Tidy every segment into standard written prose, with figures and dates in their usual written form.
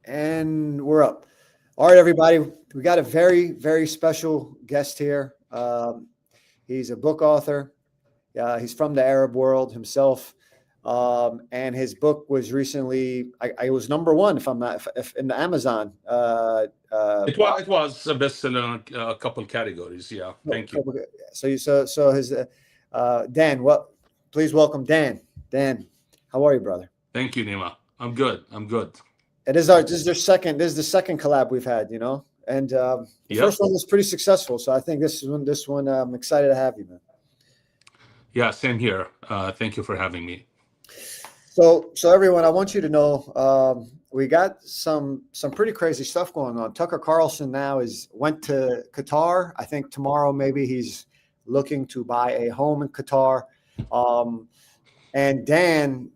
And we're up. All right, everybody. We got a very, very special guest here. He's a book author. He's from the Arab world himself. And his book was recently, I was number one, if I'm not, if in the Amazon. It was a bestseller in a couple categories. Yeah, thank you. So his, Dan, please welcome Dan. Dan, how are you, brother? Thank you, Nima. I'm good. I'm good. This is the second collab we've had, and the Yep. first one was pretty successful. So I think this one, I'm excited to have you, man. Yeah, same here. Thank you for having me. So everyone, I want you to know, we got some pretty crazy stuff going on. Tucker Carlson now went to Qatar. I think tomorrow maybe he's looking to buy a home in Qatar. And Dan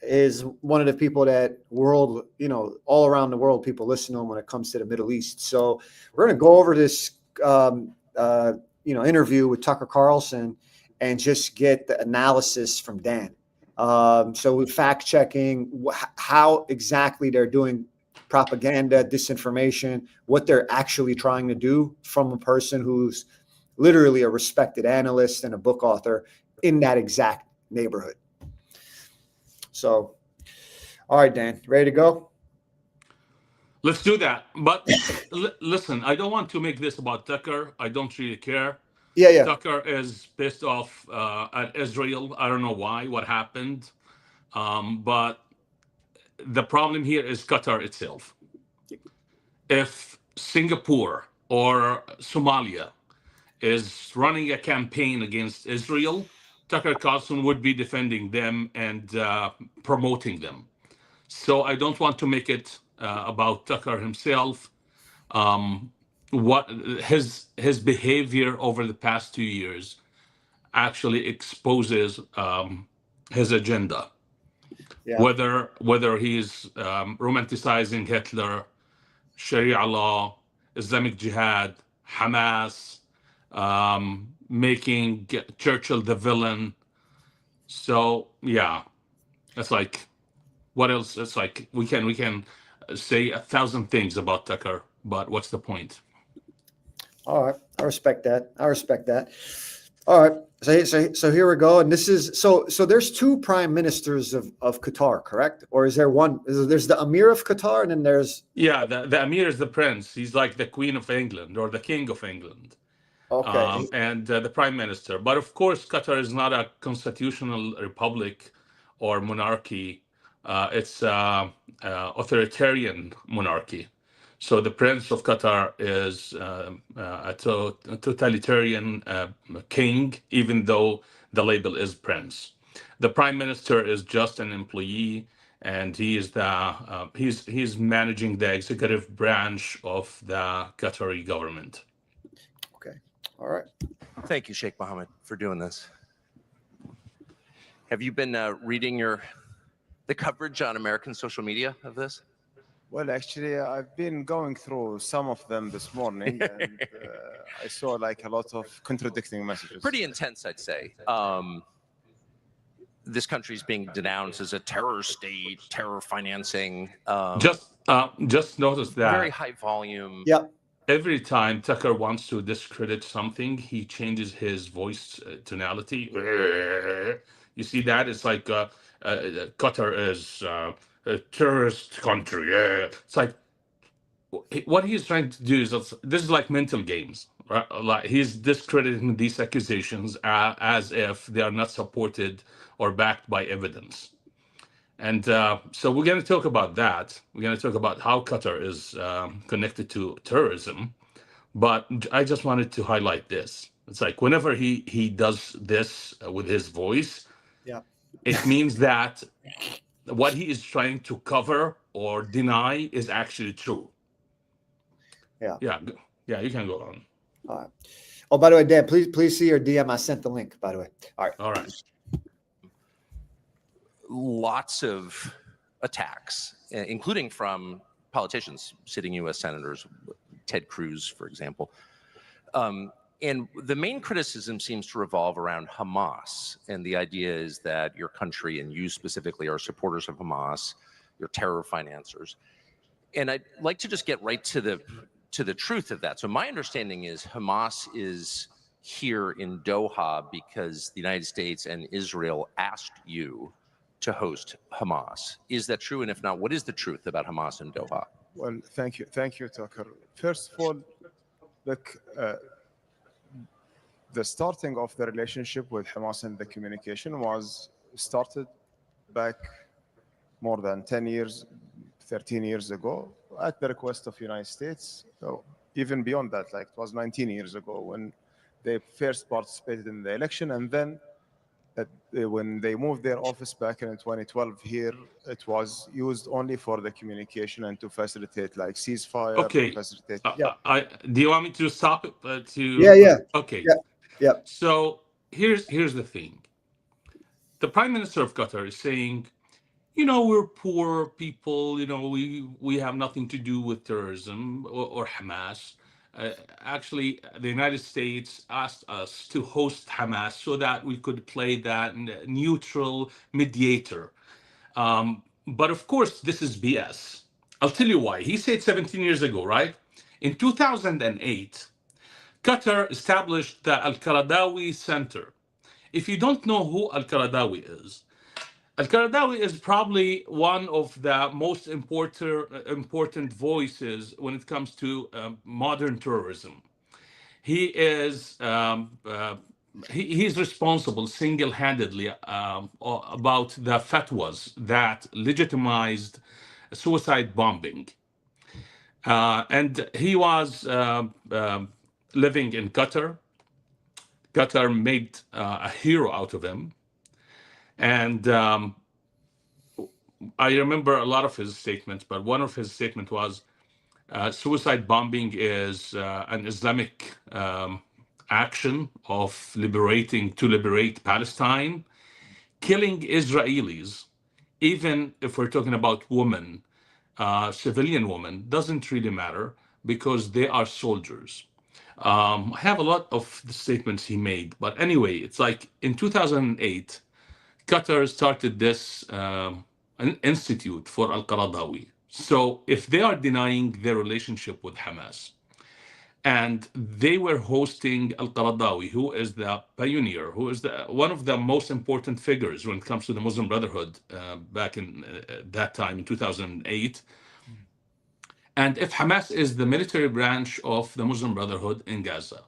is one of the people that all around the world, people listen to him when it comes to the Middle East. So we're going to go over this, interview with Tucker Carlson and just get the analysis from Dan. So we're fact checking how exactly they're doing propaganda, disinformation, what they're actually trying to do from a person who's literally a respected analyst and a book author in that exact neighborhood. So, all right, Dan, ready to go? Let's do that. But listen, I don't want to make this about Tucker. I don't really care. Yeah. Tucker is pissed off at Israel. I don't know why, what happened. But the problem here is Qatar itself. If Singapore or Somalia is running a campaign against Israel, Tucker Carlson would be defending them and promoting them. So I don't want to make it about Tucker himself. What his behavior over the past 2 years actually exposes his agenda. Yeah. Whether he's romanticizing Hitler, Sharia law, Islamic Jihad, Hamas, making Churchill the villain. So yeah, it's like, what else? It's like we can say 1,000 things about Tucker, but what's the point? All right, I respect that. All right, so here we go, and this is so there's two prime ministers of Qatar, correct? Or is there one? There's the Emir of Qatar, and then there's the Emir is the prince. He's like the Queen of England or the King of England. okay. And the prime minister. But of course, Qatar is not a constitutional republic or monarchy. It's authoritarian monarchy. So the prince of Qatar is a totalitarian king, even though the label is prince. The prime minister is just an employee, and he is he's managing the executive branch of the Qatari government. Okay. All right. Thank you, Sheikh Mohammed, for doing this. Have you been reading the coverage on American social media of this? Well, actually, I've been going through some of them this morning, and I saw like a lot of contradicting messages. Pretty intense, I'd say. This country is being denounced as a terror state, terror financing. Just notice that very high volume. Yep. Every time Tucker wants to discredit something, he changes his voice tonality. You see that? It's like Qatar is a terrorist country. It's like what he's trying to do is this is like mental games, right? Like he's discrediting these accusations as if they are not supported or backed by evidence. And so we're going to talk about that. We're going to talk about how Qatar is connected to terrorism. But I just wanted to highlight this. It's like whenever he does this with his voice, yeah, it means that what he is trying to cover or deny is actually true. Yeah. You can go on. All right. Oh, by the way, Dan, please see your DM. I sent the link, by the way. All right. Lots of attacks, including from politicians, sitting U.S. senators, Ted Cruz, for example. And the main criticism seems to revolve around Hamas. And the idea is that your country, and you specifically, are supporters of Hamas, you're terror financiers. And I'd like to just get right to the truth of that. So my understanding is Hamas is here in Doha because the United States and Israel asked you to host Hamas. Is that true? And if not, what is the truth about Hamas in Doha? Well, thank you, Tucker. First of all, look, the starting of the relationship with Hamas and the communication was started back more than 10 years, 13 years ago at the request of United States. So even beyond that, like it was 19 years ago when they first participated in the election, and then when they moved their office back in 2012 here, it was used only for the communication and to facilitate like ceasefire. Okay. Facilitate. Do you want me to stop it? Yeah. Okay. Yeah. So here's the thing. The Prime Minister of Qatar is saying, we're poor people. We have nothing to do with terrorism or Hamas. Actually, the United States asked us to host Hamas so that we could play that neutral mediator. But of course, this is BS. I'll tell you why. He said 17 years ago, right? In 2008, Qatar established the Al-Qaradawi Center. If you don't know who Al-Qaradawi is, Al-Qaradawi is probably one of the most important voices when it comes to modern terrorism. He is he's responsible single-handedly about the fatwas that legitimized suicide bombing, and he was living in Qatar. Qatar made a hero out of him, and I remember a lot of his statements, but one of his statements was suicide bombing is an Islamic action of to liberate Palestine. Killing Israelis, even if we're talking about women, civilian women, doesn't really matter because they are soldiers. I have a lot of the statements he made, but anyway, it's like in 2008, Qatar started this an institute for Al-Qaradawi. So if they are denying their relationship with Hamas, and they were hosting Al-Qaradawi, who is the pioneer, who is one of the most important figures when it comes to the Muslim Brotherhood back in that time in 2008. And if Hamas is the military branch of the Muslim Brotherhood in Gaza,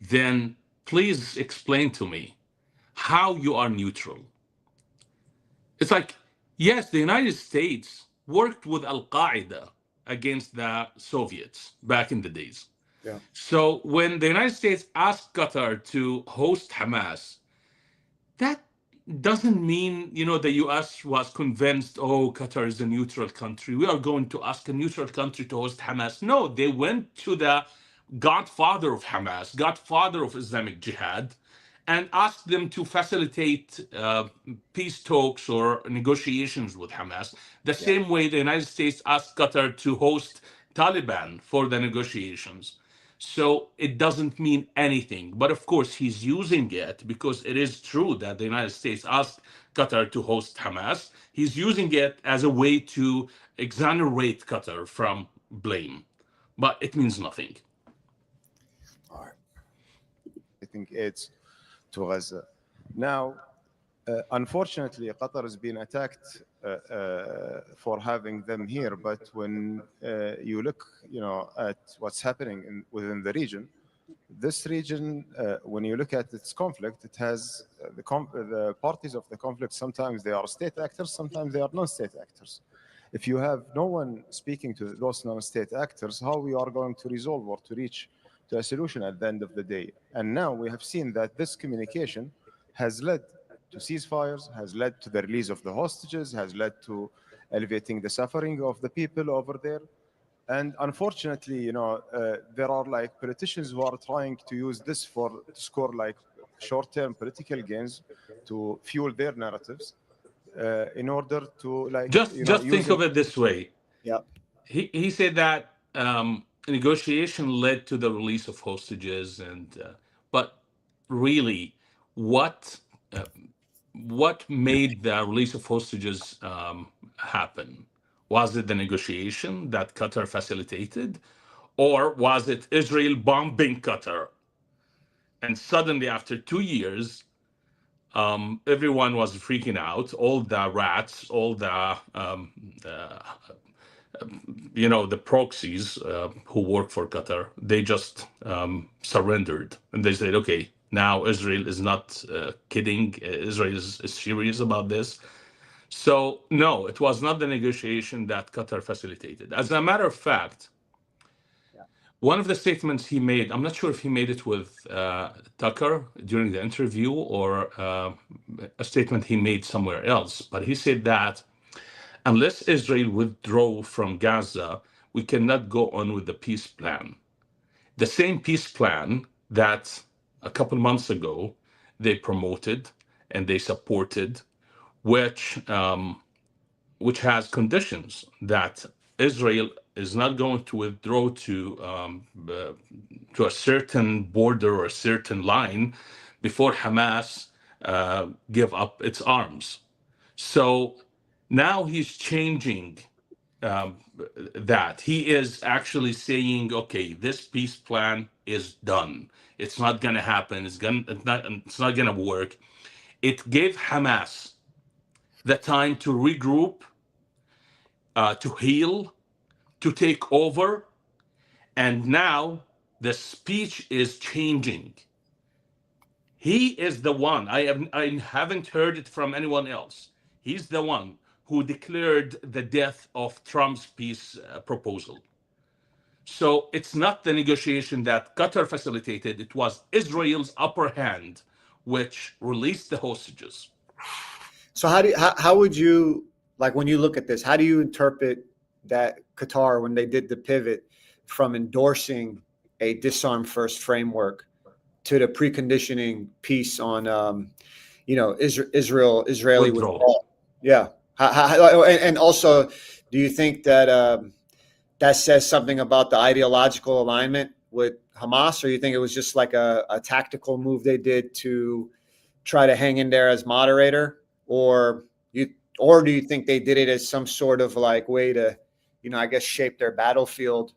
then please explain to me how you are neutral. It's like, yes, the United States worked with Al-Qaeda against the Soviets back in the days. Yeah. So when the United States asked Qatar to host Hamas, that doesn't mean, the US was convinced, oh, Qatar is a neutral country. We are going to ask a neutral country to host Hamas. No, they went to the godfather of Hamas, godfather of Islamic Jihad, and asked them to facilitate peace talks or negotiations with Hamas, the same way the United States asked Qatar to host Taliban for the negotiations. So it doesn't mean anything. But of course, he's using it because it is true that the United States asked Qatar to host Hamas. He's using it as a way to exonerate Qatar from blame. But it means nothing. All right. I think it's to Gaza. Now, unfortunately, Qatar has been attacked for having them here. But when you look, at what's happening within the region, this region, when you look at its conflict, it has the parties of the conflict. Sometimes they are state actors, sometimes they are non-state actors. If you have no one speaking to those non-state actors, how we are going to resolve or to reach to a solution at the end of the day? And now we have seen that this communication has led to ceasefires, has led to the release of the hostages, has led to alleviating the suffering of the people over there. And unfortunately, there are like politicians who are trying to use this to score like short-term political gains to fuel their narratives in order to like just think of it this way. Yeah. He said that negotiation led to the release of hostages, but really, what made the release of hostages happen? Was it the negotiation that Qatar facilitated? Or was it Israel bombing Qatar? And suddenly, after 2 years, everyone was freaking out. All the rats, all the the proxies who work for Qatar, they just surrendered, and they said, "Okay, now Israel is not kidding. Israel is serious about this." So no, it was not the negotiation that Qatar facilitated. As a matter of fact, one of the statements he made, I'm not sure if he made it with Tucker during the interview or a statement he made somewhere else, but he said that unless Israel withdraw from Gaza, we cannot go on with the peace plan. The same peace plan that a couple months ago they promoted and they supported, which has conditions that Israel is not going to withdraw to a certain border or a certain line before Hamas give up its arms. So now he's changing that. He is actually saying, okay, this peace plan is done. It's not going to happen. It's not going to work. It gave Hamas the time to regroup, to heal, to take over. And now the speech is changing. He is the one. I haven't heard it from anyone else. He's the one who declared the death of Trump's peace proposal. So it's not the negotiation that Qatar facilitated. It was Israel's upper hand, which released the hostages. So how would you, like, when you look at this, how do you interpret that Qatar, when they did the pivot from endorsing a disarm first framework to the preconditioning piece on Israeli withdrawal? Yeah. And also, do you think that that says something about the ideological alignment with Hamas, or you think it was just like a tactical move they did to try to hang in there as moderator, or do you think they did it as some sort of like way to, I guess, shape their battlefield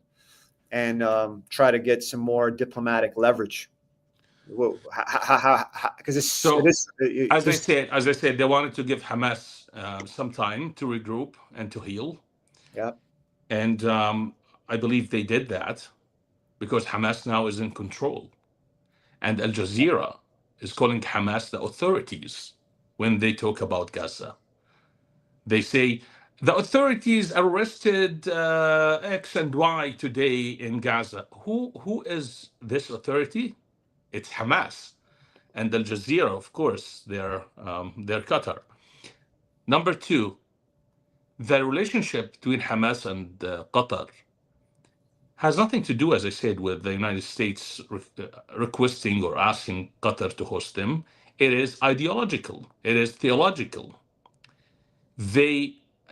and try to get some more diplomatic leverage? Because as I said, they wanted to give Hamas some time to regroup and to heal. Yeah. And I believe they did that because Hamas now is in control. And Al Jazeera is calling Hamas the authorities when they talk about Gaza. They say the authorities arrested X and Y today in Gaza. Who is this authority? It's Hamas. And Al Jazeera, of course, they're Qatar. Number two, the relationship between Hamas and Qatar has nothing to do, as I said, with the United States requesting or asking Qatar to host them. It is ideological. It is theological.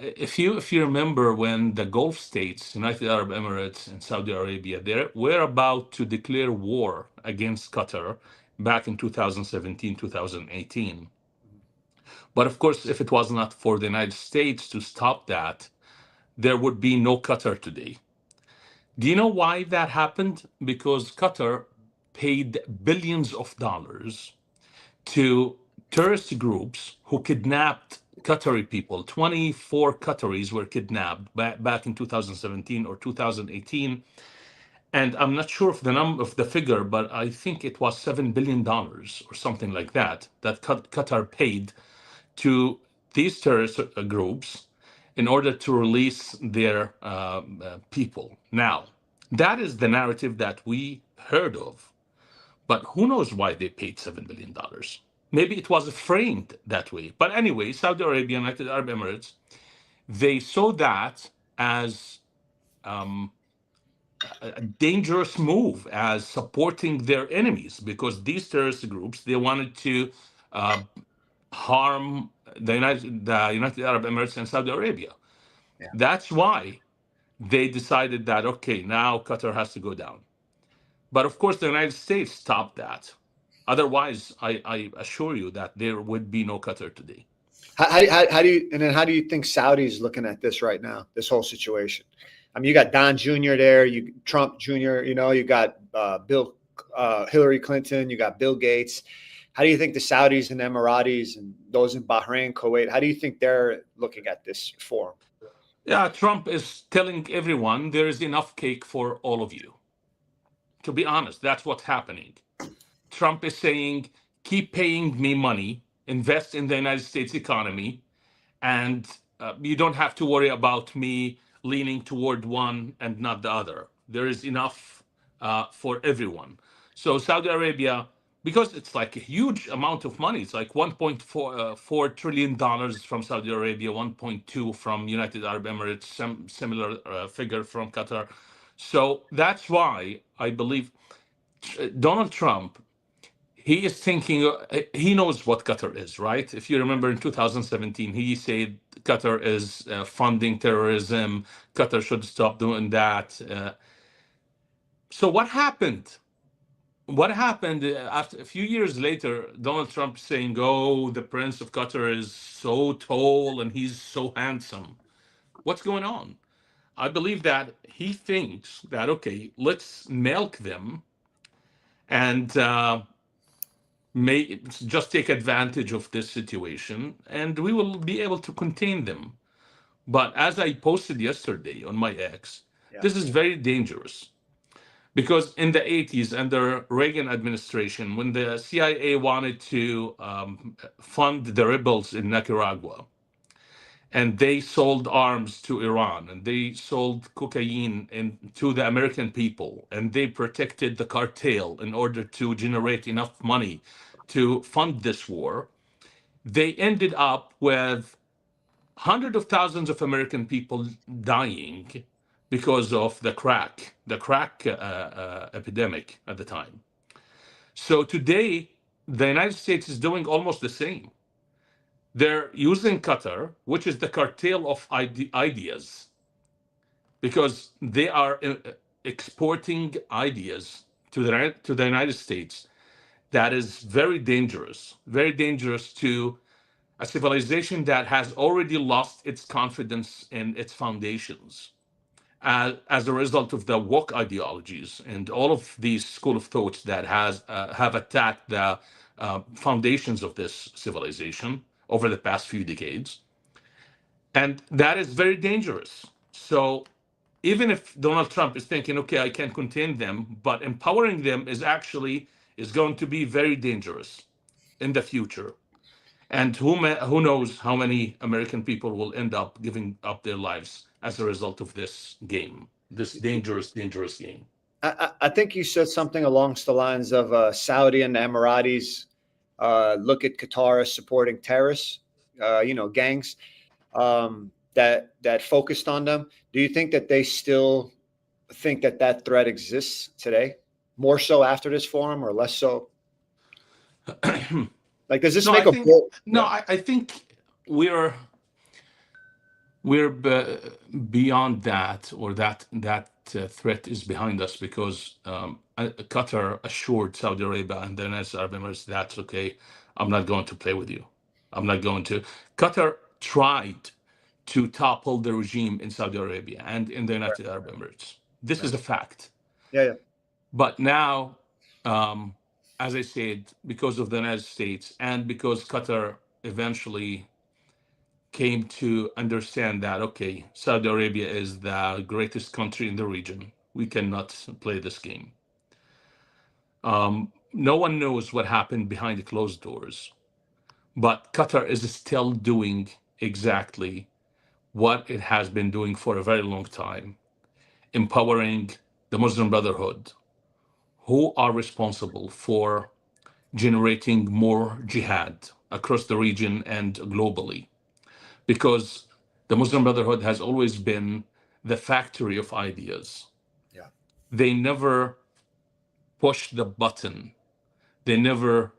If you remember, when the Gulf states, United Arab Emirates and Saudi Arabia, they were about to declare war against Qatar back in 2017, 2018. But of course, if it was not for the United States to stop that, there would be no Qatar today. Do you know why that happened? Because Qatar paid billions of dollars to terrorist groups who kidnapped Qatari people. 24 Qataris were kidnapped back in 2017 or 2018. And I'm not sure of the number of the figure, but I think it was $7 billion or something like that Qatar paid to these terrorist groups in order to release their people. Now, that is the narrative that we heard of, but who knows why they paid $7 billion? Maybe it was framed that way. But anyway, Saudi Arabia, United Arab Emirates, they saw that as a dangerous move, as supporting their enemies, because these terrorist groups, they wanted to harm the United Arab Emirates and Saudi Arabia. Yeah. That's why they decided that, okay, now Qatar has to go down. But of course, the United States stopped that. Otherwise, I assure you that there would be no Qatar today. How do you, and then how do you think Saudi's looking at this right now, this whole situation? I mean, you got Don Jr. there, you Trump Jr., you got Hillary Clinton, you got Bill Gates. How do you think the Saudis and Emiratis and those in Bahrain, Kuwait, how do you think they're looking at this forum? Yeah, Trump is telling everyone there is enough cake for all of you. To be honest, that's what's happening. Trump is saying, keep paying me money, invest in the United States economy, and you don't have to worry about me leaning toward one and not the other. There is enough for everyone. So Saudi Arabia, because it's like a huge amount of money, it's like $1.4 trillion from Saudi Arabia, 1.2 from United Arab Emirates, some similar figure from Qatar. So that's why I believe Donald Trump, he is thinking, he knows what Qatar is, right? If you remember in 2017, he said Qatar is funding terrorism. Qatar should stop doing that. So what happened? What happened after a few years later, Donald Trump saying, oh, the Prince of Qatar is so tall and he's so handsome. What's going on? I believe that he thinks that, okay, let's milk them and may just take advantage of this situation and we will be able to contain them. But as I posted yesterday on my X, this is very dangerous because in the 80s under Reagan administration, when the CIA wanted to fund the rebels in Nicaragua, and they sold arms to Iran and they sold cocaine to the American people and they protected the cartel in order to generate enough money to fund this war, they ended up with hundreds of thousands of American people dying because of the crack epidemic at the time. So today, the United States is doing almost the same. They're using Qatar, which is the cartel of ideas, because they are exporting ideas to the United States that is very dangerous to a civilization that has already lost its confidence in its foundations as a result of the woke ideologies and all of these school of thoughts that have attacked the foundations of this civilization over the past few decades. And that is very dangerous. So even if Donald Trump is thinking, okay, I can contain them, but empowering them is going to be very dangerous in the future. And who knows how many American people will end up giving up their lives as a result of this game, this dangerous game. I think you said something along the lines of Saudi and the Emiratis look at Qatar as supporting terrorists, gangs that focused on them. Do you think that they still think that threat exists today, more so after this forum or less so? Like, does this No, make I a think, bold? no, I think we're beyond that, or that threat is behind us because Qatar assured Saudi Arabia and the United Arab Emirates that's okay. I'm not going to play with you. I'm not going to. Qatar tried to topple the regime in Saudi Arabia and in the United Arab Emirates. This is a fact. Yeah. But now, as I said, because of the United States and because Qatar eventually came to understand that, okay, Saudi Arabia is the greatest country in the region. We cannot play this game. No one knows what happened behind the closed doors, but Qatar is still doing exactly what it has been doing for a very long time, empowering the Muslim Brotherhood, who are responsible for generating more jihad across the region and globally. Because the Muslim Brotherhood has always been the factory of ideas. Yeah. They never push the button. They never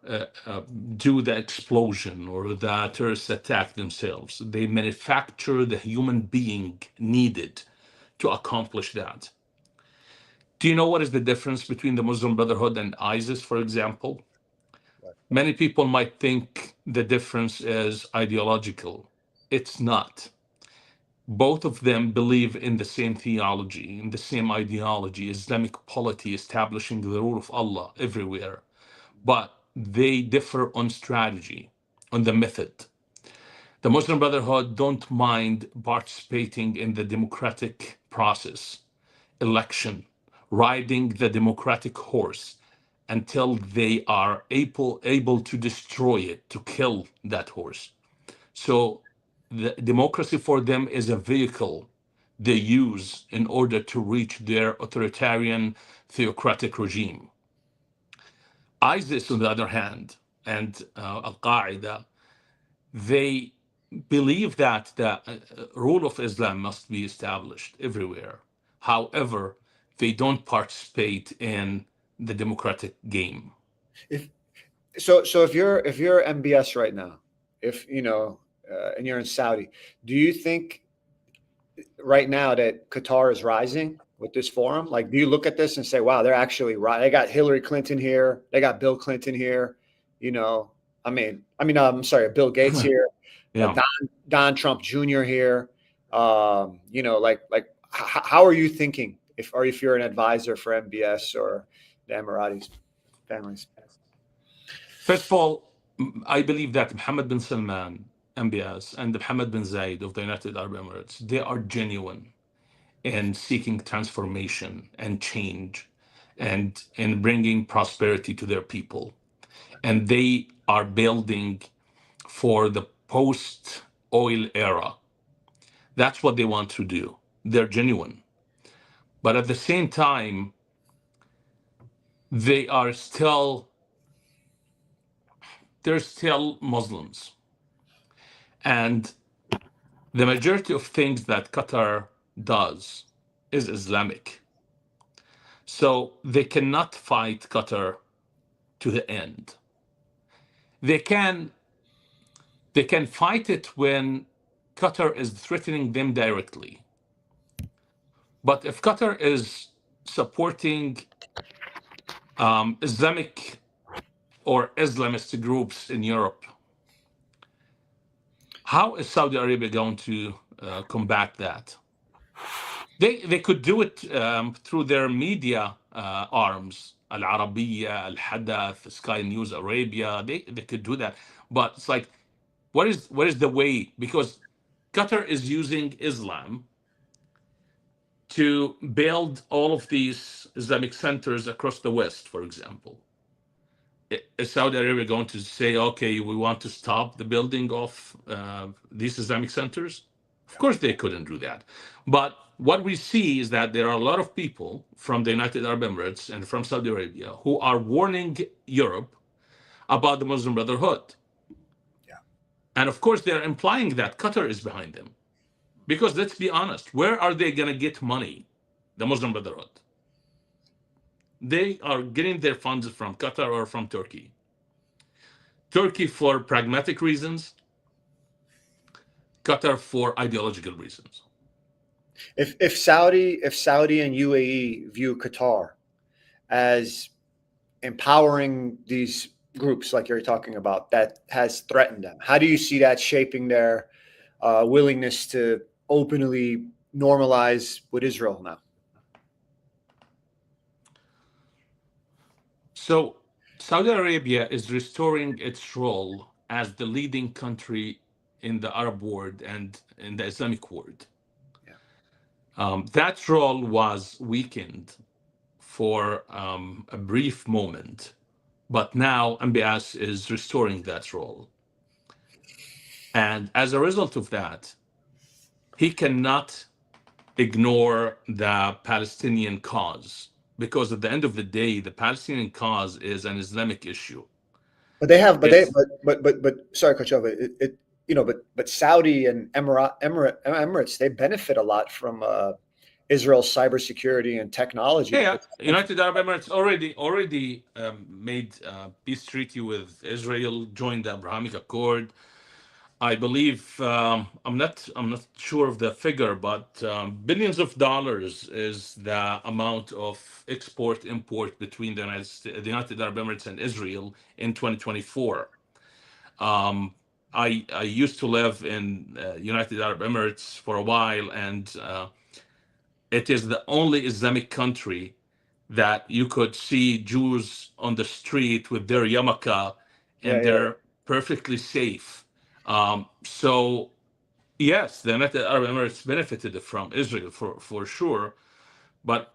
do the explosion or the terrorist attack themselves. They manufacture the human being needed to accomplish that. Do you know what is the difference between the Muslim Brotherhood and ISIS, for example? Many people might think the difference is ideological. It's not. Both of them believe in the same theology, in the same ideology, Islamic polity establishing the rule of Allah everywhere. But they differ on strategy, on the method. The Muslim Brotherhood don't mind participating in the democratic process, election, riding the democratic horse until they are able to destroy it, to kill that horse. So the democracy for them is a vehicle they use in order to reach their authoritarian theocratic regime. ISIS, on the other hand, and Al-Qaeda, they believe that the rule of Islam must be established everywhere. However, they don't participate in the democratic game. So if you're MBS right now, if you know, and you're in Saudi, do you think right now that Qatar is rising with this forum? Like, do you look at this and say, "Wow, they're actually right"? They got Hillary Clinton here, they got Bill Clinton here. You know, I'm sorry, Bill Gates here, Yeah. Don Trump Jr. here. You know, how are you thinking if you're an advisor for MBS or the Emiratis families? First of all, I believe that Mohammed bin Salman, MBS, and Mohammed bin Zayed of the United Arab Emirates, they are genuine in seeking transformation and change and in bringing prosperity to their people. And they are building for the post-oil era. That's what they want to do. They're genuine. But at the same time, they're still Muslims. And the majority of things that Qatar does is Islamic. So they cannot fight Qatar to the end. They can fight it when Qatar is threatening them directly. But if Qatar is supporting Islamic or Islamist groups in Europe, how is Saudi Arabia going to combat that? They could do it through their media arms, Al Arabiya, Al Hadath, Sky News Arabia. They could do that, but it's like, what is the way? Because Qatar is using Islam to build all of these Islamic centers across the West, for example. Is Saudi Arabia going to say, okay, we want to stop the building of these Islamic centers? Of course, they couldn't do that. But what we see is that there are a lot of people from the United Arab Emirates and from Saudi Arabia who are warning Europe about the Muslim Brotherhood. Yeah. And of course, they're implying that Qatar is behind them. Because let's be honest, where are they going to get money? The Muslim Brotherhood. They are getting their funds from Qatar or from Turkey. Turkey for pragmatic reasons, Qatar for ideological reasons. If Saudi and UAE view Qatar as empowering these groups like you're talking about that has threatened them, how do you see that shaping their willingness to openly normalize with Israel now? So Saudi Arabia is restoring its role as the leading country in the Arab world and in the Islamic world. Yeah. That role was weakened for a brief moment, but now MBS is restoring that role. And as a result of that, he cannot ignore the Palestinian cause, because at the end of the day, the Palestinian cause is an Islamic issue. But they have, but sorry, Coach Ova, but Saudi and Emirates, they benefit a lot from Israel's cybersecurity and technology. Yeah, United Arab Emirates already made a peace treaty with Israel, joined the Abrahamic Accord. I believe I'm not sure of the figure, but billions of dollars is the amount of export import between the United Arab Emirates and Israel in 2024. I used to live in United Arab Emirates for a while, and it is the only Islamic country that you could see Jews on the street with their yarmulke, and Yeah. they're perfectly safe. So yes, the United Arab Emirates benefited from Israel for sure, but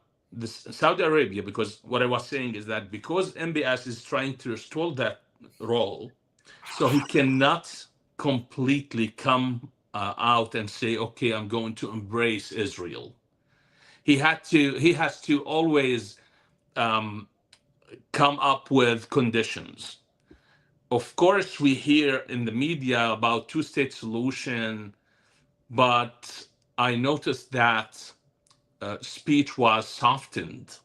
Saudi Arabia, because what I was saying is that because MBS is trying to restore that role, so he cannot completely come out and say, okay, I'm going to embrace Israel. He has to always um, come up with conditions. Of course, we hear in the media about two-state solution, but I noticed that speech was softened.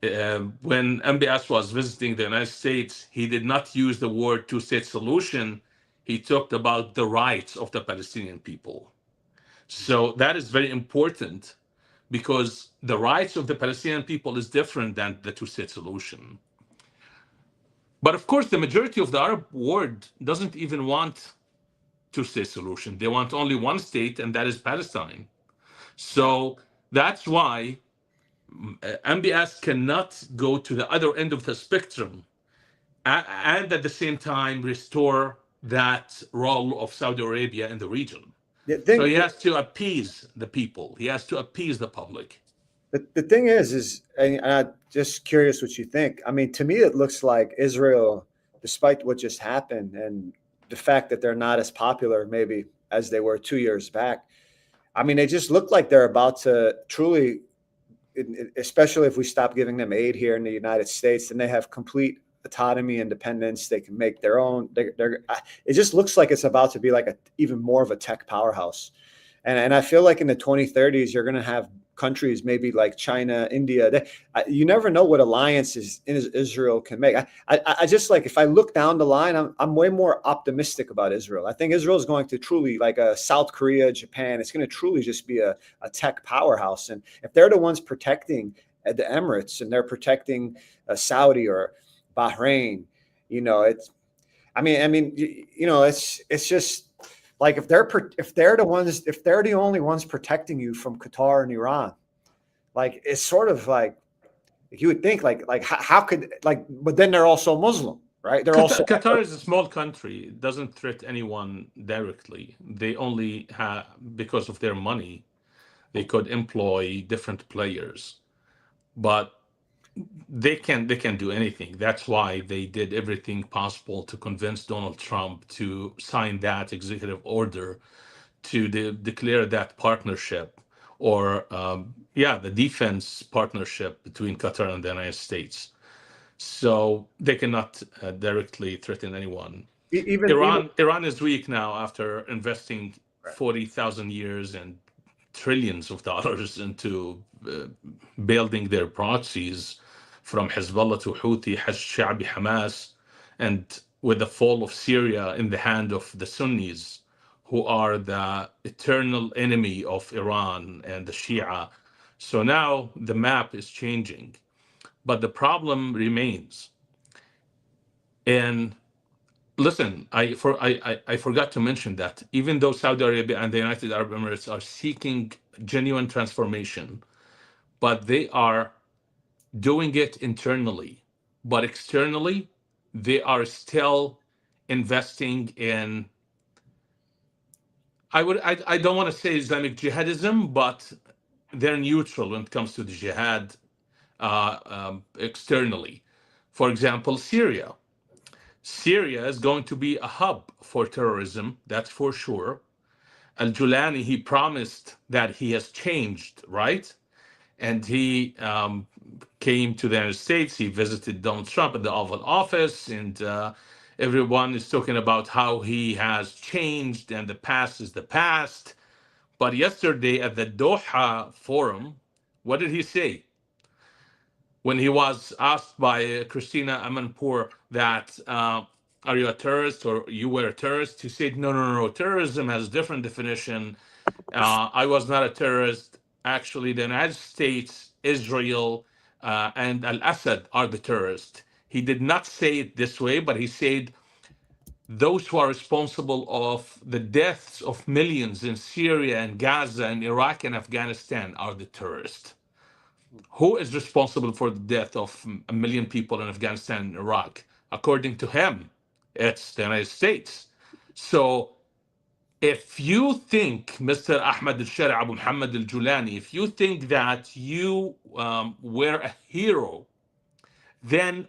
When MBS was visiting the United States, he did not use the word two-state solution. He talked about the rights of the Palestinian people. So that is very important, because the rights of the Palestinian people is different than the two-state solution. But of course, the majority of the Arab world doesn't even want two-state solution. They want only one state, and that is Palestine. So that's why MBS cannot go to the other end of the spectrum and at the same time restore that role of Saudi Arabia in the region. So he has to appease the people. He has to appease the public. The thing is, and I'm just curious what you think. I mean, to me, it looks like Israel, despite what just happened and the fact that they're not as popular maybe as they were 2 years back, I mean, they just look like they're about to truly, especially if we stop giving them aid here in the United States, and they have complete autonomy, independence. They can make their own. It just looks like it's about to be like even more of a tech powerhouse. And I feel like in the 2030s, you're going to have countries maybe like China, India. You never know what alliances Israel can make. I just, like, if I look down the line, I'm way more optimistic about Israel. I think Israel is going to truly, like a South Korea, Japan, it's going to truly just be a tech powerhouse. And if they're the ones protecting the Emirates, and they're protecting Saudi or Bahrain, it's just like, if they're the only ones protecting you from Qatar and Iran, like, it's sort of like you would think, like how could, like, but then they're also Muslim, right? They're also Qatar is a small country. It doesn't threat anyone directly. They only have, because of their money, they could employ different players, but they can do anything. That's why they did everything possible to convince Donald Trump to sign that executive order to declare that partnership, or the defense partnership between Qatar and the United States. So they cannot directly threaten anyone. Iran is weak now after investing 40,000 years and trillions of dollars into building their proxies, from Hezbollah to Houthi, Sha'bi, Hamas, and with the fall of Syria in the hand of the Sunnis, who are the eternal enemy of Iran and the Shia. So now the map is changing, but the problem remains. And listen, I forgot to mention that even though Saudi Arabia and the United Arab Emirates are seeking genuine transformation, but they are doing it internally. But externally, they are still investing in, I don't want to say Islamic jihadism, but they're neutral when it comes to the jihad externally. For example, Syria. Syria is going to be a hub for terrorism, that's for sure. Al-Julani, he promised that he has changed, right? And he came to the United States. He visited Donald Trump at the Oval Office, and everyone is talking about how he has changed and the past is the past. But yesterday at the Doha Forum, what did he say? When he was asked by Christina Amanpour that are you a terrorist or you were a terrorist? He said, no. Terrorism has a different definition. I was not a terrorist. Actually, the United States, Israel, and Al-Assad are the terrorists. He did not say it this way, but he said those who are responsible of the deaths of millions in Syria and Gaza and Iraq and Afghanistan are the terrorists. Who is responsible for the death of a million people in Afghanistan and Iraq? According to him, it's the United States. So if you think, Mr. Ahmed al-Shari Abu Muhammad al-Julani, if you think that you were a hero, then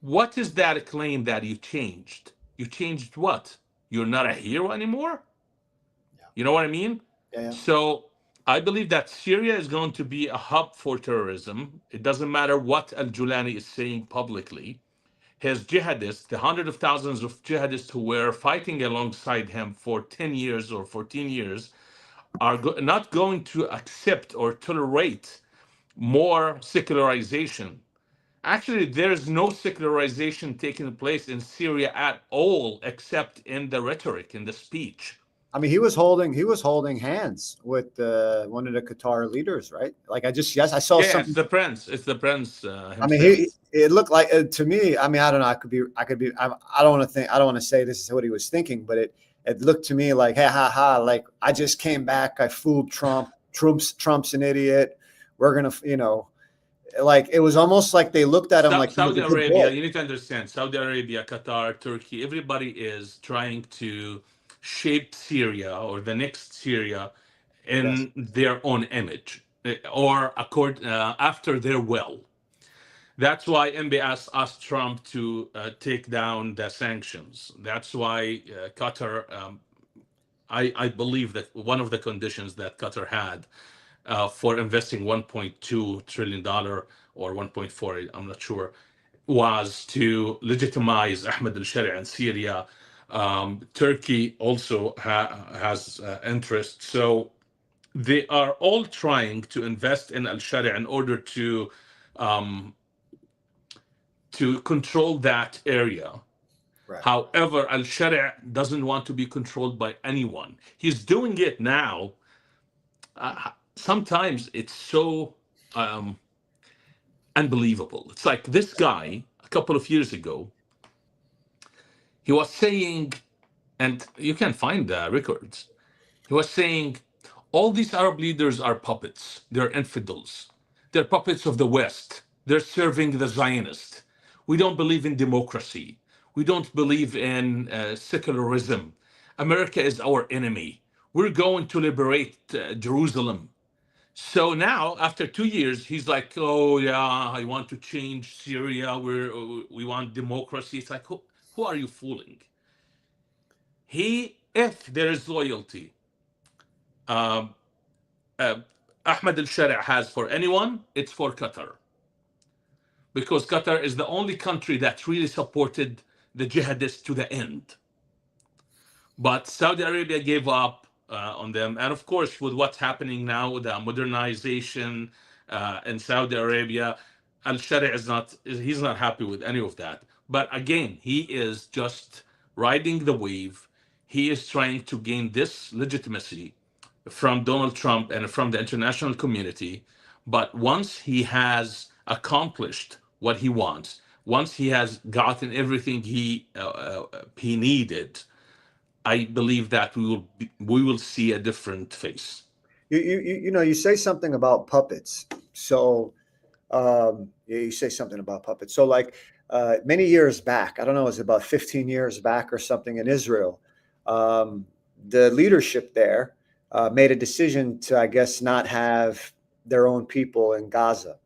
what is that claim that you changed? You changed what? You're not a hero anymore? Yeah. You know what I mean? Yeah. So I believe that Syria is going to be a hub for terrorism. It doesn't matter what al-Julani is saying publicly. His jihadists, the hundreds of thousands of jihadists who were fighting alongside him for 10 years or 14 years, are not going to accept or tolerate more secularization. Actually, there's no secularization taking place in Syria at all, except in the rhetoric, in the speech. I mean, he was holding hands with one of the Qatar leaders, right? Like I saw Yeah, some. it's the prince. It's the prince himself. I mean, it looked like to me. I mean, I don't know. I could be. I don't want to think. I don't want to say this is what he was thinking, but it looked to me like, hey, ha ha, like I just came back. I fooled Trump. Trump's an idiot. We're gonna, like it was almost like they looked at him like he was Saudi a good Arabia, boy. you need to understand, Saudi Arabia, Qatar, Turkey, everybody is trying to shape Syria or the next Syria in their own image or after their will. That's why MBS asked Trump to take down the sanctions. That's why Qatar, I believe that one of the conditions that Qatar had for investing $1.2 trillion or 1.4, I'm not sure, was to legitimize Ahmed al-Shari in Syria. Turkey also has interest. So they are all trying to invest in al-Shari in order to control that area. Right. However, al-Shari doesn't want to be controlled by anyone. He's doing it now. Sometimes it's so unbelievable. It's like this guy a couple of years ago, he was saying, and you can find the records, he was saying, all these Arab leaders are puppets. They're infidels. They're puppets of the West. They're serving the Zionists. We don't believe in democracy. We don't believe in secularism. America is our enemy. We're going to liberate Jerusalem. So now, after 2 years, he's like, "Oh yeah, I want to change Syria. We want democracy." It's like, who are you fooling? If there is loyalty, um, Ahmed al-Shari has for anyone, it's for Qatar, because Qatar is the only country that really supported the jihadists to the end. But Saudi Arabia gave up on them. And of course, with what's happening now, the modernization in Saudi Arabia, al-Shari he's not happy with any of that. But again, he is just riding the wave. He is trying to gain this legitimacy from Donald Trump and from the international community. But once he has accomplished what he wants, once he has gotten everything he needed, I believe that we will see a different face. You say something about puppets. So you say something about puppets. So like many years back, I don't know, it was about 15 years back or something in Israel. The leadership there made a decision to, I guess, not have their own people in Gaza,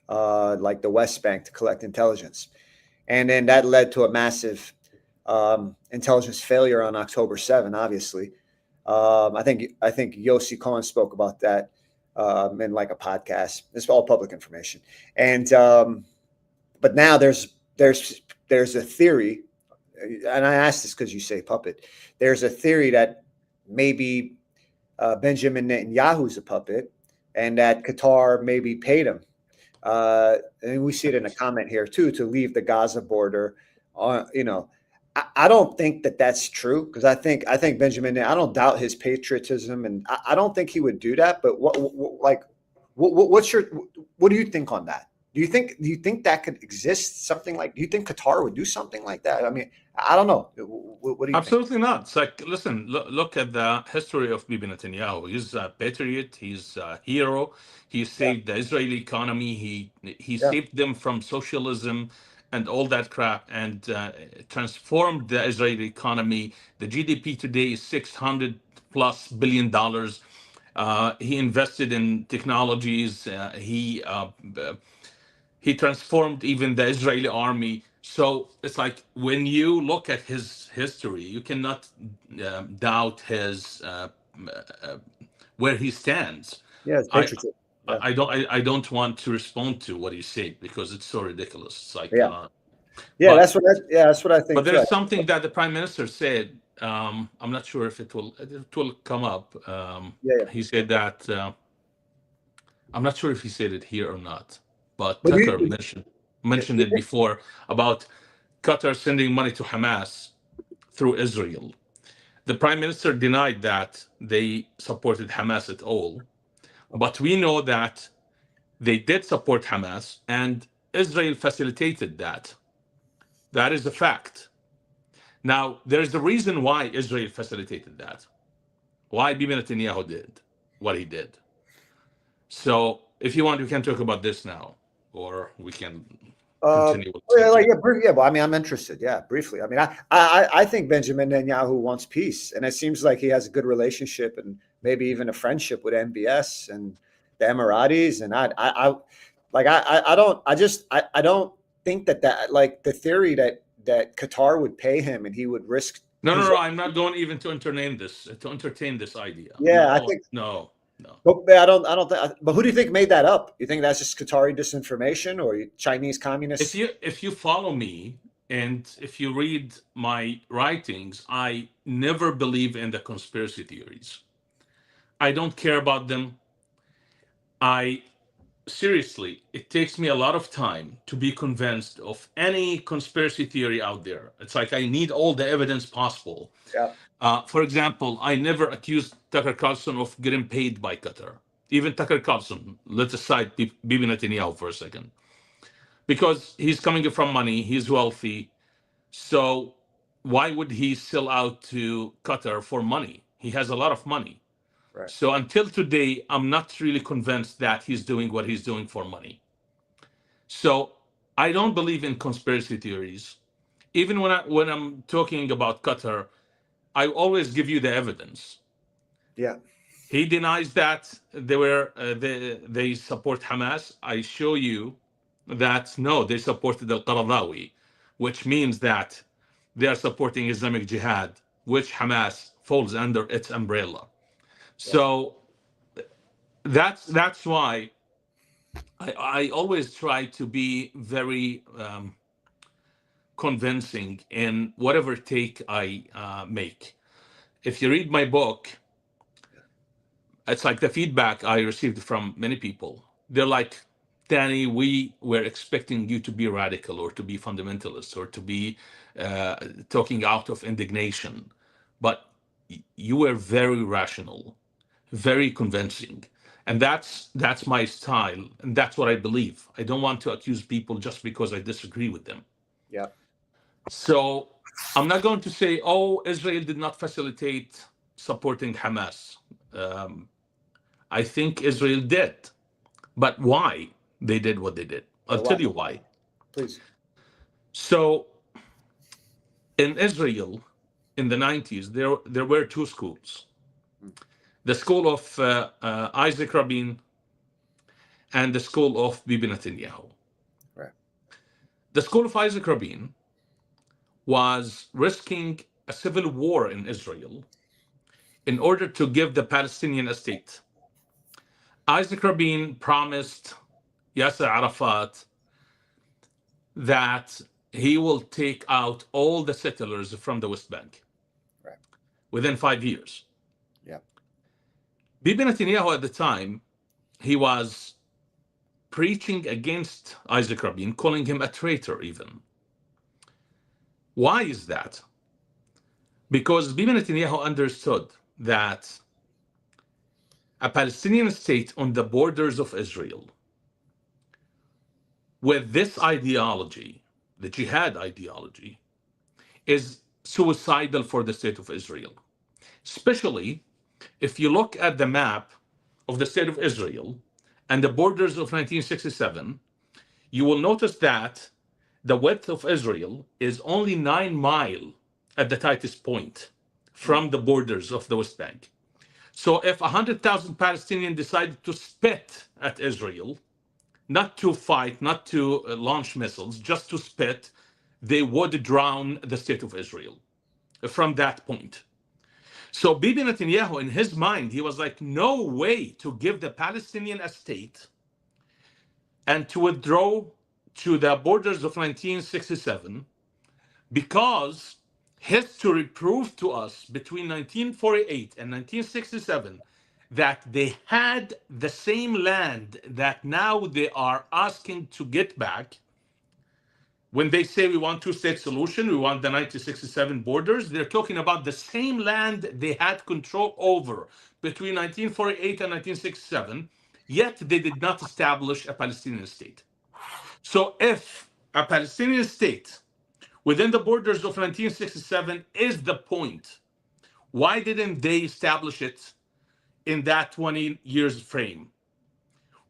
like the West Bank, to collect intelligence. And then that led to a massive intelligence failure on October 7, obviously. I think Yossi Cohen spoke about that in like a podcast. It's all public information. And but now there's a theory, and I asked this because you say puppet. There's a theory that maybe Benjamin Netanyahu's a puppet, and that Qatar maybe paid him. And we see it in a comment here too, to leave the Gaza border. I don't think that that's true, because I think Benjamin, I don't doubt his patriotism, and I don't think he would do that. But what do you think on that? Do you think that could exist? Something like, do you think Qatar would do something like that? I mean, I don't know. What do you think? Absolutely not. It's like, listen, look at the history of Bibi Netanyahu. He's a patriot. He's a hero. He saved the Israeli economy. He Yeah. saved them from socialism and all that crap, and transformed the Israeli economy. The GDP today is $600+ billion. He invested in technologies. He transformed even the Israeli army. So it's like, when you look at his history, you cannot doubt his where he stands. Yeah, it's I patriotism. Yeah. I don't want to respond to what he said, because it's so ridiculous. It's like, Yeah. but That's what I think but too. there's something that the prime minister said. I'm not sure if it will come up. Yeah. He said that, I'm not sure if he said it here or not, but But Tucker mentioned it before, about Qatar sending money to Hamas through Israel. The prime minister denied that they supported Hamas at all, but we know that they did support Hamas, and Israel facilitated that. That is a fact. Now, there's a reason why Israel facilitated that, why Bibi Netanyahu did what he did. So if you want, we can talk about this now, or we can continue with Well, I mean, I'm interested. Yeah, briefly. I mean, I think Benjamin Netanyahu wants peace, and it seems like he has a good relationship and maybe even a friendship with MBS and the Emiratis. And I don't think that like the theory that Qatar would pay him and he would risk. No. I'm not going even to entertain this idea. Yeah, No, I think no. But I don't think. But who do you think made that up? You think that's just Qatari disinformation or Chinese communists? If you follow me and if you read my writings, I never believe in the conspiracy theories. I don't care about them. Seriously, it takes me a lot of time to be convinced of any conspiracy theory out there. It's like, I need all the evidence possible. Yeah. For example, I never accused Tucker Carlson of getting paid by Qatar. Even Tucker Carlson, let's aside Bibi Netanyahu for a second, because he's coming from money, he's wealthy. So why would he sell out to Qatar for money? He has a lot of money. Right. So until today, I'm not really convinced that he's doing what he's doing for money. So I don't believe in conspiracy theories. Even when I'm talking about Qatar, I always give you the evidence. Yeah. He denies that they support Hamas. I show you that no, they supported al-Qaradawi, which means that they are supporting Islamic Jihad, which Hamas falls under its umbrella. So that's why I always try to be very convincing in whatever take I make. If you read my book, it's like the feedback I received from many people. They're like, Danny, we were expecting you to be radical or to be fundamentalist or to be talking out of indignation. But you were very rational, very convincing. And that's my style. And that's what I believe. I don't want to accuse people just because I disagree with them. Yeah. So I'm not going to say, oh, Israel did not facilitate supporting Hamas. I think Israel did. But why they did what they did? I'll tell you why. Please. So in Israel, in the 90s, there were two schools. The school of Isaac Rabin and the school of Bibi Netanyahu. Right. The school of Isaac Rabin was risking a civil war in Israel in order to give the Palestinian a state. Isaac Rabin promised Yasser Arafat that he will take out all the settlers from the West Bank within 5 years. Yeah. Bibi Netanyahu at the time, he was preaching against Isaac Rabin, calling him a traitor even. Why is that? Because Bibi Netanyahu understood that a Palestinian state on the borders of Israel with this ideology, the jihad ideology, is suicidal for the state of Israel. Especially if you look at the map of the state of Israel and the borders of 1967, you will notice that the width of Israel is only 9 miles at the tightest point from the borders of the West Bank. So if 100,000 Palestinians decided to spit at Israel, not to fight, not to launch missiles, just to spit, they would drown the state of Israel from that point. So Bibi Netanyahu, in his mind, he was like, no way to give the Palestinian a state and to withdraw to the borders of 1967, because history proved to us between 1948 and 1967 that they had the same land that now they are asking to get back. When they say we want two-state solution, we want the 1967 borders, they're talking about the same land they had control over between 1948 and 1967, yet they did not establish a Palestinian state. So if a Palestinian state within the borders of 1967 is the point, why didn't they establish it in that 20 years frame?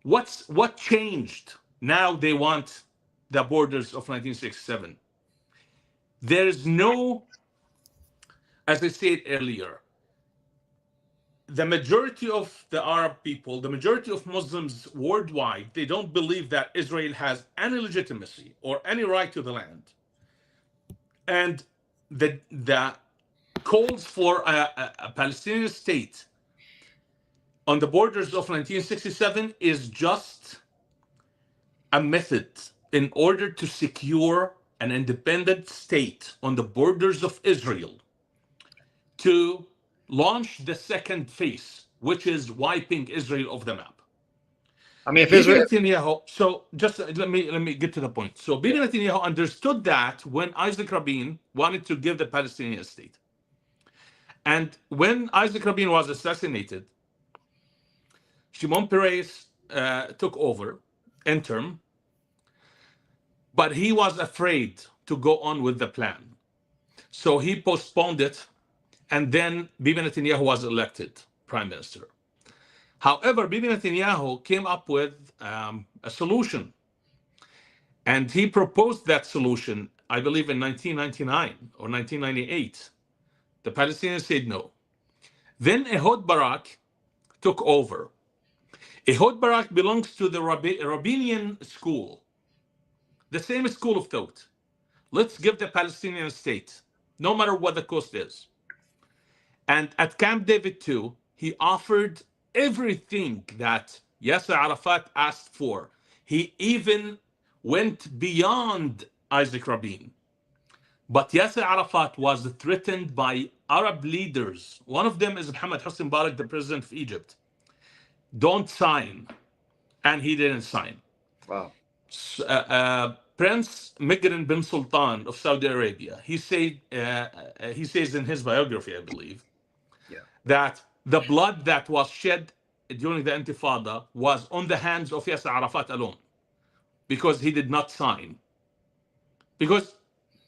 What changed? Now they want the borders of 1967. There's no, as I said earlier, the majority of the Arab people, the majority of Muslims worldwide, they don't believe that Israel has any legitimacy or any right to the land. And the calls for a Palestinian state on the borders of 1967 is just a method in order to secure an independent state on the borders of Israel to launch the second phase, which is wiping Israel off the map. I mean, if Bibi Israel, Netanyahu, so just let me get to the point. So Bibi Netanyahu understood that when Isaac Rabin wanted to give the Palestinian state. And when Isaac Rabin was assassinated, Shimon Peres took over interim, but he was afraid to go on with the plan. So he postponed it, and then Bibi Netanyahu was elected prime minister. However, Bibi Netanyahu came up with a solution, and he proposed that solution, I believe, in 1999 or 1998. The Palestinians said no. Then Ehud Barak took over. Ehud Barak belongs to the Rabinian school, the same school of thought. Let's give the Palestinian state, no matter what the cost is. And at Camp David II, he offered everything that Yasser Arafat asked for. He even went beyond Isaac Rabin. But Yasser Arafat was threatened by Arab leaders. One of them is Mohammed Hosni Mubarak, the president of Egypt. Don't sign. And he didn't sign. wow. Prince Migran bin Sultan of Saudi Arabia, he says in his biography, I believe, that the blood that was shed during the Intifada was on the hands of Yasser Arafat alone, because he did not sign. Because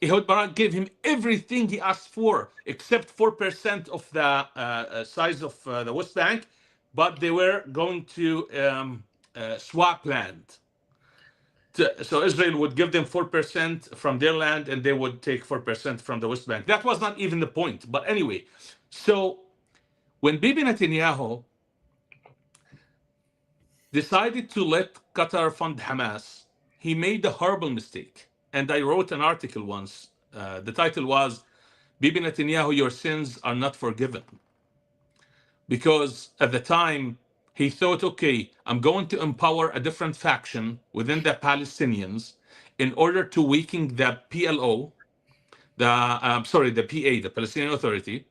Ehud Barak gave him everything he asked for, except 4% of the size of the West Bank, but they were going to swap land. So Israel would give them 4% from their land, and they would take 4% from the West Bank. That was not even the point. But anyway, so when Bibi Netanyahu decided to let Qatar fund Hamas, he made a horrible mistake. And I wrote an article once. The title was, Bibi Netanyahu, your sins are not forgiven. Because at the time, he thought, okay, I'm going to empower a different faction within the Palestinians in order to weaken the PLO, the PA, the Palestinian Authority.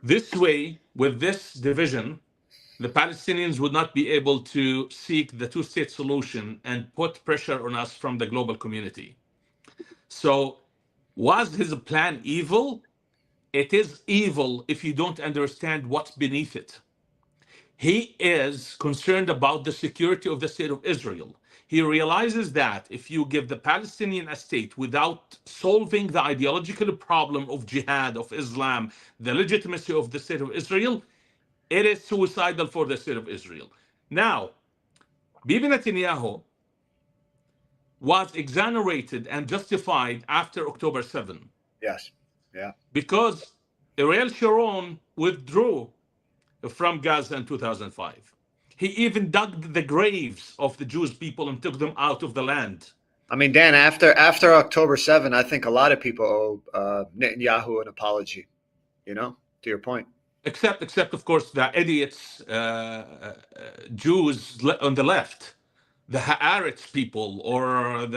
This way, with this division, the Palestinians would not be able to seek the two-state solution and put pressure on us from the global community. So Was his plan evil? It is evil if you don't understand what's beneath it. He is concerned about the security of the state of Israel. He realizes that if you give the Palestinian a state without solving the ideological problem of jihad, of Islam, the legitimacy of the state of Israel, it is suicidal for the state of Israel. Now, Bibi Netanyahu was exonerated and justified after October 7 Yes. Yeah. because Ariel Sharon withdrew from Gaza in 2005. He even dug the graves of the Jewish people and took them out of the land. I mean, Dan, after October 7, I think a lot of people owe Netanyahu an apology, to your point. Except of course, the idiots, Jews on the left, the Haaretz people, or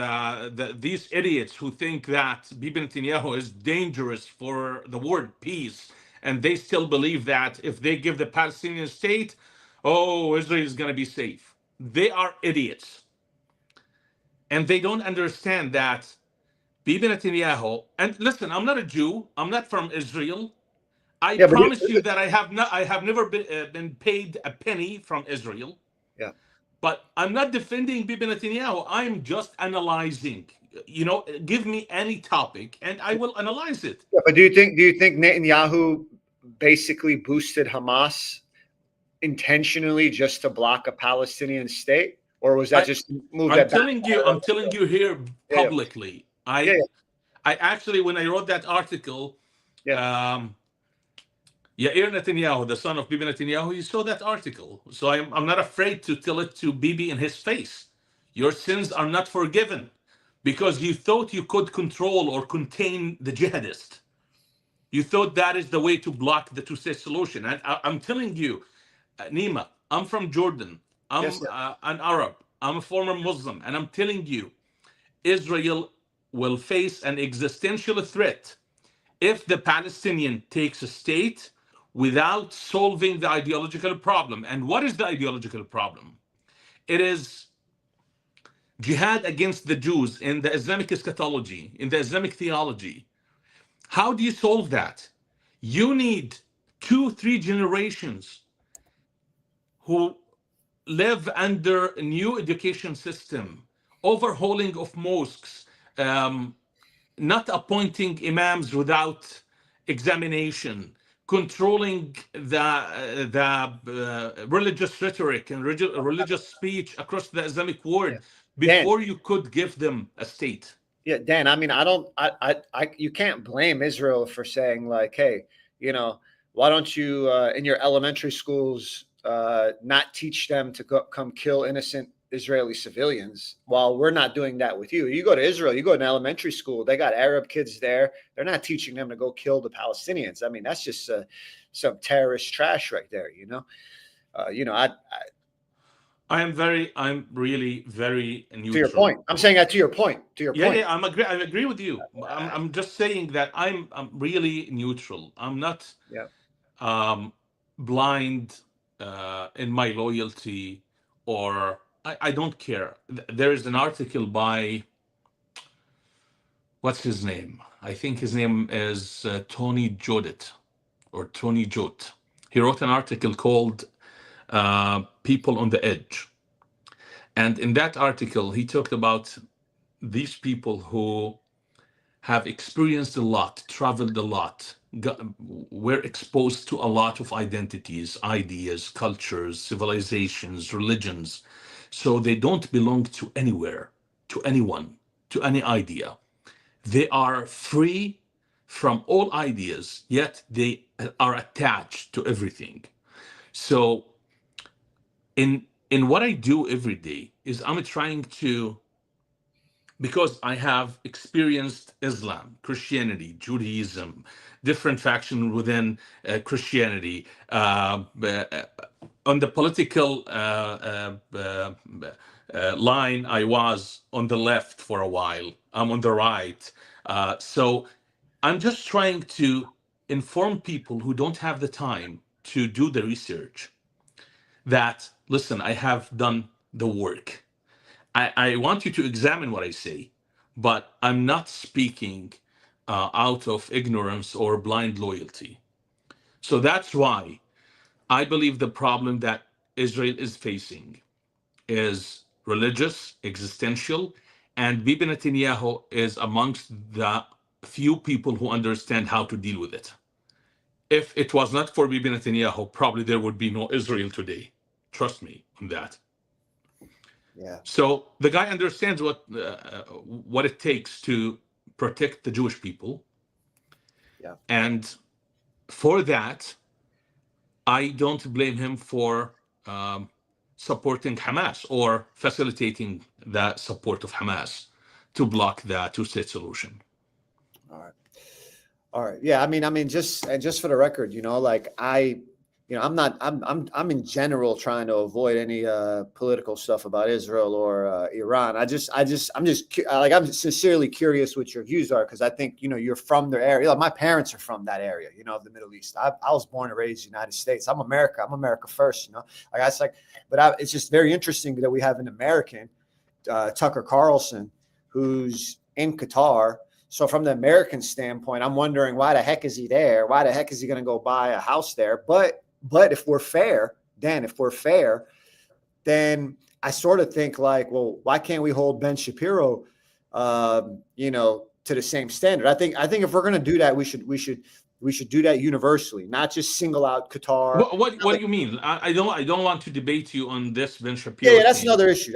these idiots who think that Bibi Netanyahu is dangerous for the word peace, and they still believe that if they give the Palestinian state, oh, Israel is going to be safe. They are idiots. And they don't understand that Bibi Netanyahu, and listen, I'm not a Jew, I'm not from Israel. I promise you that I have never been paid a penny from Israel. Yeah. But I'm not defending Bibi Netanyahu. I'm just analyzing. Give me any topic and I will analyze it. Yeah, but do you think Netanyahu basically boosted Hamas intentionally just to block a Palestinian state, or was that just move that? I'm telling you here publicly. I actually, when I wrote that article, Yair Netanyahu, the son of Bibi Netanyahu, he saw that article. So I'm not afraid to tell it to Bibi in his face. Your sins are not forgiven because you thought you could control or contain the jihadist. You thought that is the way to block the two-state solution. And I'm telling you, Nima, I'm from Jordan. I'm an Arab. I'm a former Muslim. And I'm telling you, Israel will face an existential threat if the Palestinian takes a state without solving the ideological problem. And what is the ideological problem? It is jihad against the Jews in the Islamic eschatology, in the Islamic theology. How do you solve that? You need 2-3 generations who live under a new education system, overhauling of mosques, not appointing imams without examination, controlling the religious rhetoric and religious speech across the Islamic world before you could give them a state. Yeah, Dan, I mean, you can't blame Israel for saying like, hey, why don't you in your elementary schools not teach them to come kill innocent Israeli civilians while we're not doing that with you. You go to Israel, you go to an elementary school, they got Arab kids there. They're not teaching them to go kill the Palestinians. I mean, that's just some terrorist trash right there, I'm really very neutral. To your point. I'm saying that to your point. Yeah, I agree with you. I'm just saying that I'm really neutral. I'm not blind in my loyalty, or I don't care. There is an article by, what's his name? I think his name is Tony Jodit or Tony Jot. He wrote an article called People on the Edge. And in that article, he talked about these people who have experienced a lot, traveled a lot, were exposed to a lot of identities, ideas, cultures, civilizations, religions. So they don't belong to anywhere, to anyone, to any idea. They are free from all ideas, yet they are attached to everything. So in what I do every day is I'm trying to, because I have experienced Islam, Christianity, Judaism, different factions within Christianity. On the political line, I was on the left for a while. I'm on the right. So I'm just trying to inform people who don't have the time to do the research that, listen, I have done the work. I want you to examine what I say, but I'm not speaking out of ignorance or blind loyalty. So that's why I believe the problem that Israel is facing is religious, existential, and Bibi Netanyahu is amongst the few people who understand how to deal with it. If it was not for Bibi Netanyahu, probably there would be no Israel today. Trust me on that. Yeah. So the guy understands what it takes to protect the Jewish people. Yeah. And for that, I don't blame him for supporting Hamas or facilitating the support of Hamas to block the two-state solution. All right. All right. Yeah. I mean, just for the record, like I'm in general trying to avoid any political stuff about Israel or Iran. I'm sincerely curious what your views are, because I think you're from their area. Like, my parents are from that area, of the Middle East. I was born and raised in the United States. I'm America. I'm America first. It's just very interesting that we have an American, Tucker Carlson, who's in Qatar. So from the American standpoint, I'm wondering, why the heck is he there? Why the heck is he going to go buy a house there? But if we're fair, then I sort of think like, well, why can't we hold Ben Shapiro, to the same standard? I think if we're going to do that, we should do that universally, not just single out Qatar. What do you mean? I don't want to debate you on this Ben Shapiro. Yeah, that's another issue.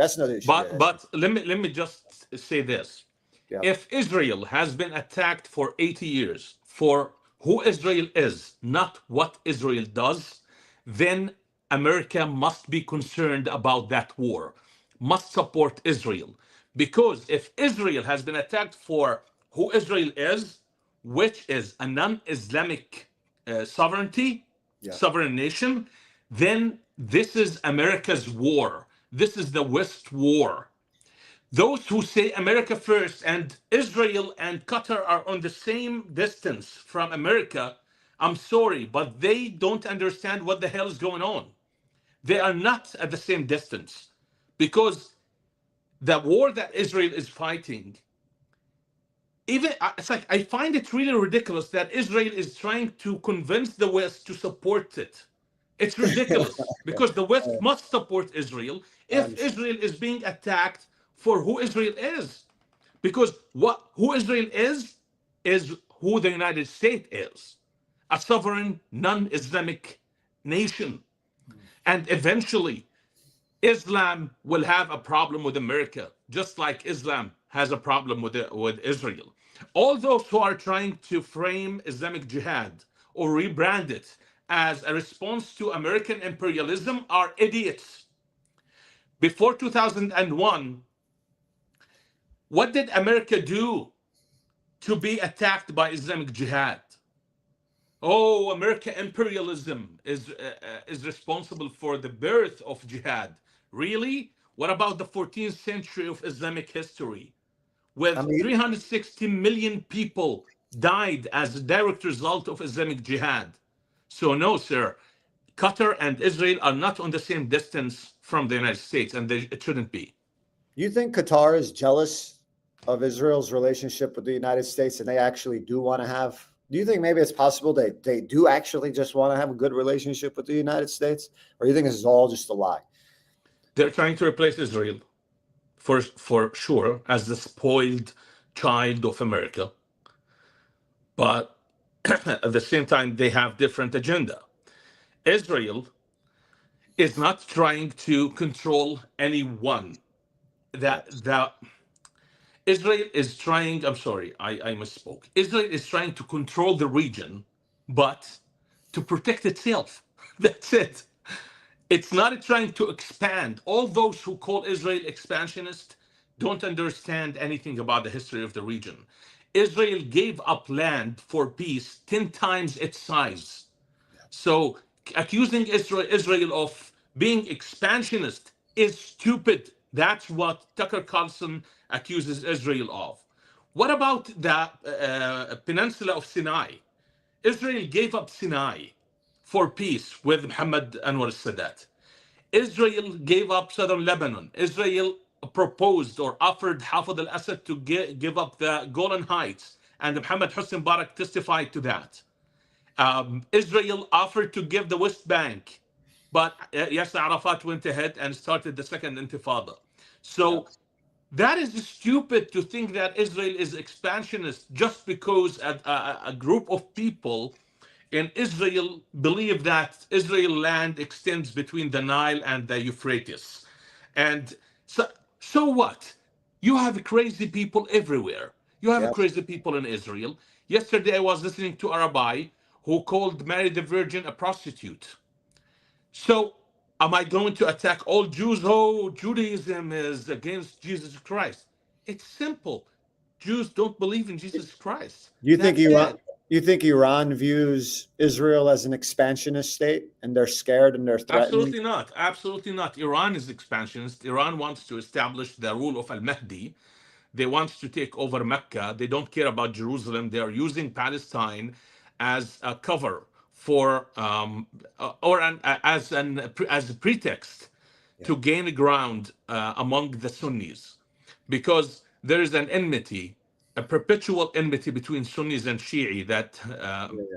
But let me just say this. Yeah. If Israel has been attacked for 80 years for who Israel is, not what Israel does, then America must be concerned about that war, must support Israel. Because if Israel has been attacked for who Israel is, which is a non-Islamic sovereign nation, then this is America's war. This is the West war. Those who say America first and Israel and Qatar are on the same distance from America, I'm sorry, but they don't understand what the hell is going on. They are not at the same distance, because the war that Israel is fighting, it's like, I find it really ridiculous that Israel is trying to convince the West to support it. It's ridiculous because the West must support Israel if Israel is being attacked for who Israel is, because who Israel is who the United States is, a sovereign non-Islamic nation. And eventually Islam will have a problem with America, just like Islam has a problem with Israel. All those who are trying to frame Islamic Jihad or rebrand it as a response to American imperialism are idiots. Before 2001, what did America do to be attacked by Islamic Jihad? Oh, American imperialism is responsible for the birth of jihad. Really? What about the 14th century of Islamic history, with 360 million people died as a direct result of Islamic Jihad? So no, sir. Qatar and Israel are not on the same distance from the United States, and it shouldn't be. You think Qatar is jealous of Israel's relationship with the United States, and they actually do want to have? Do you think maybe it's possible they do actually just want to have a good relationship with the United States, or do you think this is all just a lie? They're trying to replace Israel, for sure, as the spoiled child of America. But at the same time, they have different agenda. Israel is not trying to control anyone. Israel is trying, I'm sorry, I misspoke. Israel is trying to control the region, but to protect itself. That's it. It's not trying to expand. All those who call Israel expansionist don't understand anything about the history of the region. Israel gave up land for peace 10 times its size. So accusing Israel of being expansionist is stupid. That's what Tucker Carlson accuses Israel of. What about the peninsula of Sinai? Israel gave up Sinai for peace with Muhammad Anwar Sadat. Israel gave up southern Lebanon. Israel proposed or offered Hafez al-Assad to give up the Golan Heights and Mohammed Hosni Mubarak testified to that. Israel offered to give the West Bank, but Yasser Arafat went ahead and started the second intifada. So that is stupid to think that Israel is expansionist just because a group of people in Israel believe that Israel land extends between the Nile and the Euphrates. And so what? You have crazy people everywhere. You have Yeah. crazy people in Israel. Yesterday, I was listening to a rabbi who called Mary the Virgin a prostitute. So, am I going to attack all Jews? Oh, Judaism is against Jesus Christ. It's simple. Jews don't believe in Jesus Christ. Do you think That's Iran? it. You think Iran views Israel as an expansionist state, and they're scared and they're threatened? Absolutely not. Absolutely not. Iran is expansionist. Iran wants to establish the rule of Al-Mahdi. They want to take over Mecca. They don't care about Jerusalem. They are using Palestine as a cover for, as a pretext to gain ground among the Sunnis, because there is an enmity, a perpetual enmity between Sunnis and Shi'i that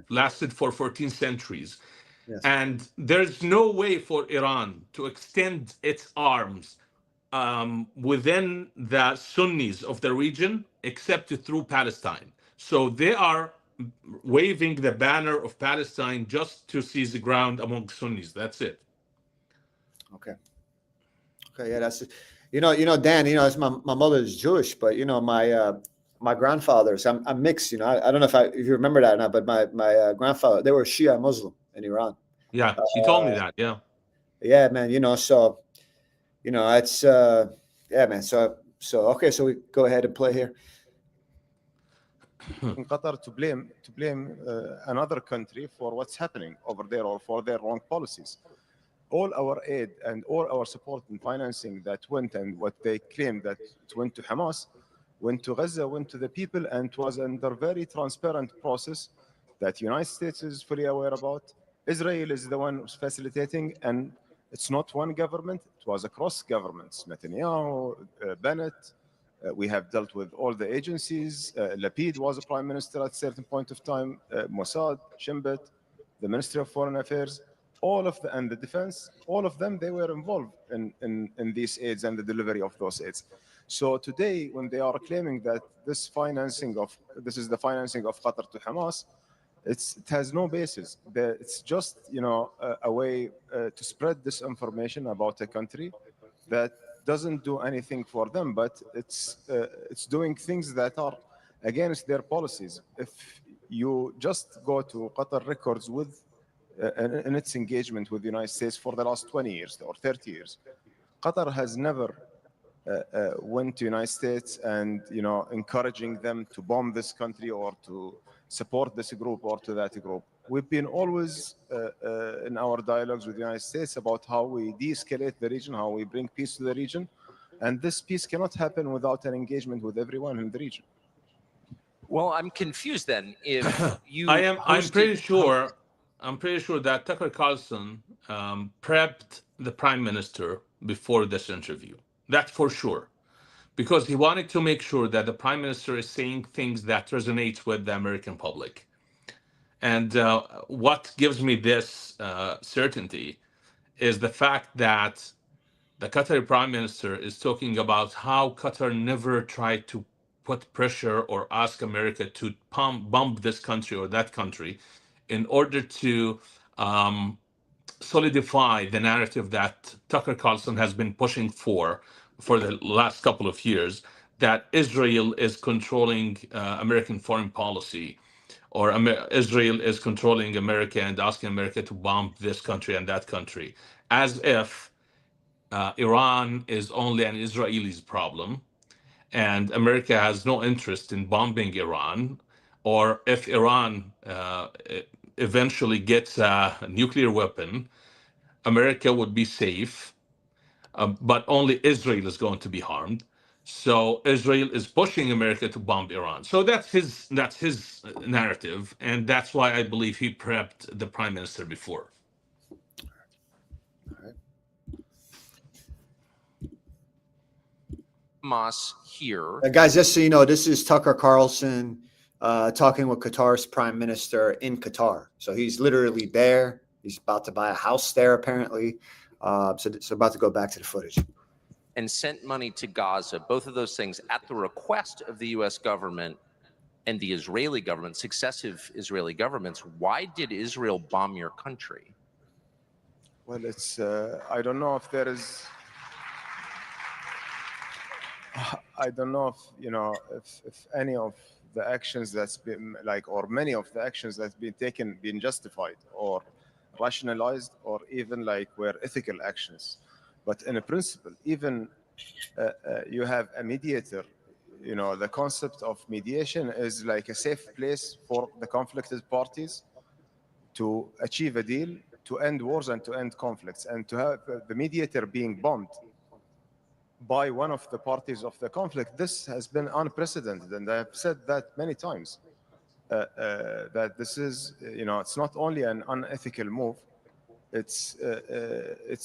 lasted for 14 centuries. Yes. And there's no way for Iran to extend its arms within the Sunnis of the region except through Palestine. So they are waving the banner of Palestine just to seize the ground among Sunnis. That's it. Okay. Okay. Yeah. That's, Dan. It's my mother is Jewish, but my grandfathers. I'm mixed. I don't know if you remember that or not, but my grandfather, they were Shia Muslim in Iran. Yeah, you told me that. Yeah. Yeah, man. So it's yeah, man. So okay. So we go ahead and play here. In Qatar to blame another country for what's happening over there or for their wrong policies. All our aid and all our support and financing that went, and what they claimed that it went to Hamas, went to Gaza, went to the people, and it was under very transparent process that the United States is fully aware about. Israel is the one who's facilitating, and it's not one government, it was across governments. Netanyahu, Bennett, we have dealt with all the agencies. Lapid was a prime minister at a certain point of time, Mossad, Shin Bet, the Ministry of Foreign Affairs, all of and the defense, all of them, they were involved in these aids and the delivery of those aids. So today, when they are claiming that this is the financing of Qatar to Hamas, it has no basis. It's just a way to spread disinformation about a country that doesn't do anything for them, but it's doing things that are against their policies. If you just go to Qatar records with in its engagement with the United States for the last 20 years or 30 years, Qatar has never went to the United States and encouraging them to bomb this country or to support this group or to that group. We've been always in our dialogues with the United States about how we de-escalate the region, how we bring peace to the region, and this peace cannot happen without an engagement with everyone in the region. Well, I'm confused then. If you, I'm pretty sure that Tucker Carlson prepped the prime minister before this interview. That's for sure, because he wanted to make sure that the prime minister is saying things that resonate with the American public. And what gives me this certainty is the fact that the Qatari prime minister is talking about how Qatar never tried to put pressure or ask America to bomb this country or that country in order to solidify the narrative that Tucker Carlson has been pushing for the last couple of years, that Israel is controlling American foreign policy, or Israel is controlling America and asking America to bomb this country and that country, as if Iran is only an Israeli's problem and America has no interest in bombing Iran, or if Iran eventually gets a nuclear weapon, America would be safe, but only Israel is going to be harmed. So Israel is pushing America to bomb Iran. So that's his narrative, and that's why I believe he prepped the prime minister before. Hamas here. Guys, just so you know, this is Tucker Carlson talking with Qatar's prime minister in Qatar. So he's literally there. He's about to buy a house there, apparently. So about to go back to the footage. And sent money to Gaza, both of those things at the request of the US government and the Israeli government, successive Israeli governments. Why did Israel bomb your country? Well, it's, I don't know if there is, I don't know if, you know, if any of the actions that's been like, or many of the actions that's been taken, been justified or rationalized, or even like were ethical actions. But in a principle, even you have a mediator. You know, the concept of mediation is like a safe place for the conflicted parties to achieve a deal, to end wars and to end conflicts, and to have the mediator being bombed by one of the parties of the conflict. This has been unprecedented, and I've said that many times, that this is, you know, it's not only an unethical move, it's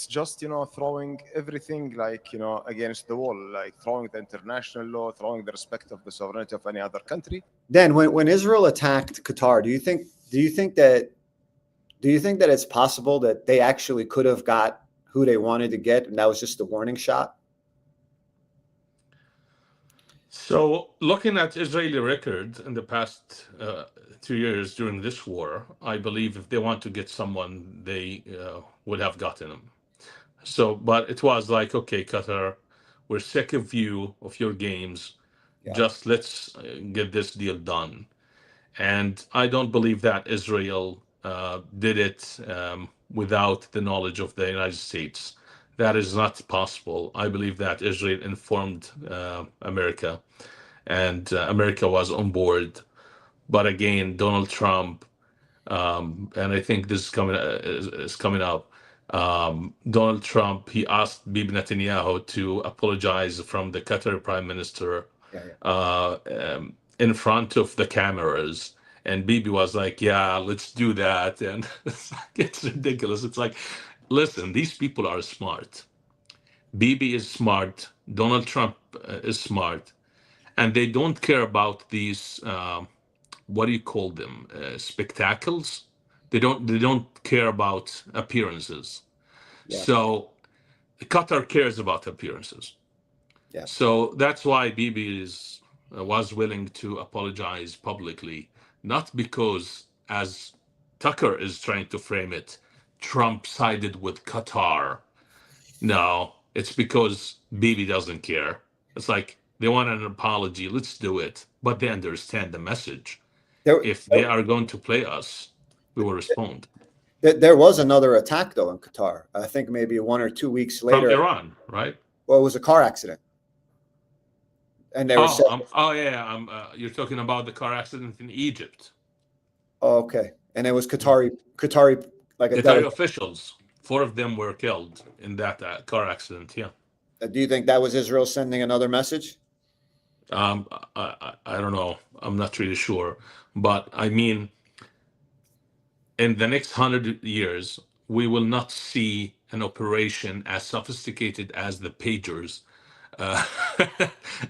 just, you know, throwing everything, like, you know, against the wall, like throwing the international law, throwing the respect of the sovereignty of any other country. Then when Israel attacked Qatar, do you think that it's possible that they actually could have got who they wanted to get, and that was just a warning shot? So, looking at Israeli record in the past 2 years during this war, I believe if they want to get someone, they would have gotten him. So, but it was like, okay, Qatar, we're sick of you, of your games. Yeah. Just let's get this deal done. And I don't believe that Israel did it without the knowledge of the United States. That is not possible. I believe that Israel informed America, and America was on board. But again, Donald Trump, and I think this is coming up. Donald Trump, he asked Bibi Netanyahu to apologize from the Qatar Prime Minister in front of the cameras. And Bibi was like, yeah, let's do that. And it's ridiculous. It's like, listen, these people are smart. Bibi is smart. Donald Trump is smart. And they don't care about these, what do you call them? Spectacles. They don't care about appearances. Yeah. So Qatar cares about appearances. Yeah. So that's why Bibi was willing to apologize publicly, not because, as Tucker is trying to frame it, Trump sided with Qatar. No, it's because Bibi doesn't care. It's like they want an apology, let's do it, but they understand the message. If they are going to play us, we will respond. There was another attack though in Qatar. I think maybe 1 or 2 weeks later. From Iran, right? Well, it was a car accident. And they were saying, you're talking about the car accident in Egypt. oh, okay. And it was Qatari, like a Qatari officials. 4 of them were killed in that car accident. Yeah. Do you think that was Israel sending another message? I don't know. I'm not really sure. But I mean, in the next 100 years, we will not see an operation as sophisticated as the pagers.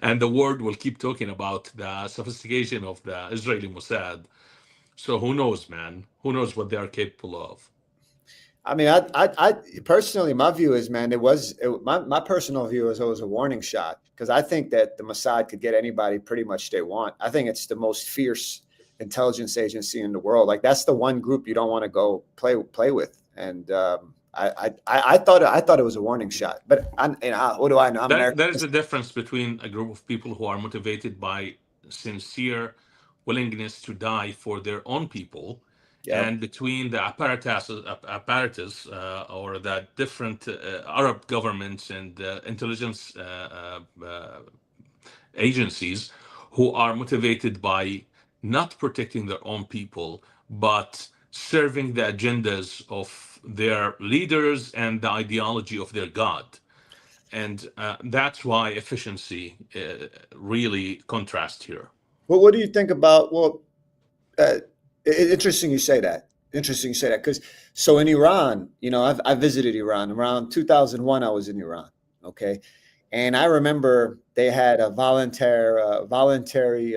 And the world will keep talking about the sophistication of the Israeli Mossad. So who knows, man? Who knows what they are capable of? I mean, I personally, my view is, man, my personal view is it was a warning shot, because I think that the Mossad could get anybody pretty much they want. I think it's the most fierce intelligence agency in the world. Like, that's the one group you don't want to go play with. And I thought it was a warning shot. But what do I know? There is a difference between a group of people who are motivated by sincere willingness to die for their own people, and between the apparatus or the different Arab governments and intelligence agencies who are motivated by not protecting their own people, but serving the agendas of their leaders and the ideology of their God. And that's why efficiency really contrasts here. Well, what do you think about, interesting you say that. Because so in Iran, I visited Iran around 2001. I was in Iran. Okay. And I remember they had a voluntary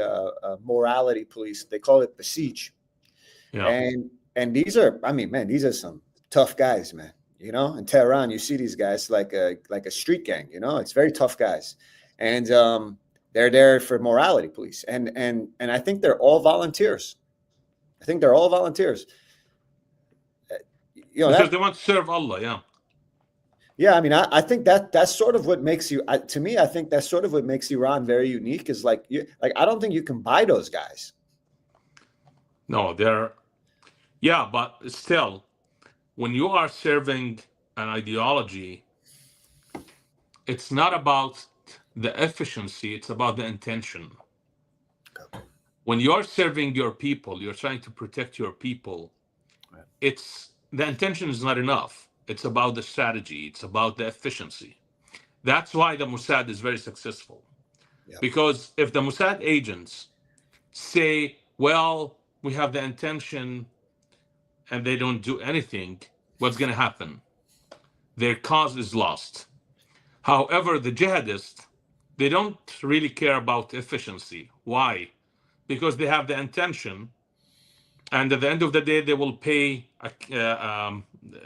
morality police. They call it Besiege. Yeah. And these are, I mean, man, these are some tough guys, man. You know, in Tehran, you see these guys like a street gang. You know, it's very tough guys, and they're there for morality police, and I think they're all volunteers. I think they're all volunteers. You know, Because they want to serve Allah. Yeah. yeah, I mean, I think that's sort of what makes you. To me, I think that's sort of what makes Iran very unique. Is like I don't think you can buy those guys. No, they're, yeah, but still, when you are serving an ideology, it's not about the efficiency, it's about the intention. When you're serving your people, you're trying to protect your people, it's the intention is not enough. It's about the strategy, it's about the efficiency. That's why the Mossad is very successful. Yeah. Because if the Mossad agents say, well, we have the intention and they don't do anything, what's going to happen? Their cause is lost. However, the jihadists, they don't really care about efficiency. Why? Because they have the intention, and at the end of the day, they will pay.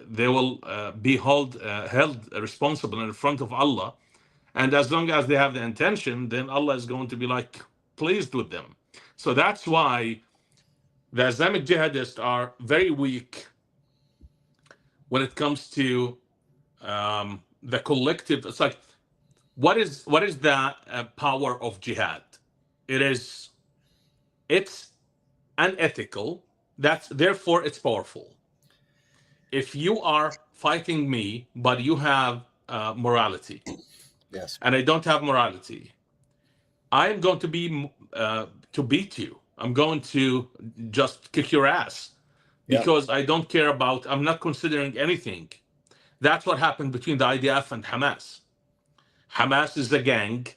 They will be held responsible in front of Allah, and as long as they have the intention, then Allah is going to be like pleased with them. So that's why the Islamic jihadists are very weak when it comes to the collective. It's like, what is the power of jihad? It's unethical. Therefore it's powerful. If you are fighting me, but you have morality, Yes. and I don't have morality, I'm going to be to beat you. I'm going to just kick your ass because I don't care about. I'm not considering anything. That's what happened between the IDF and Hamas. Hamas is a gang,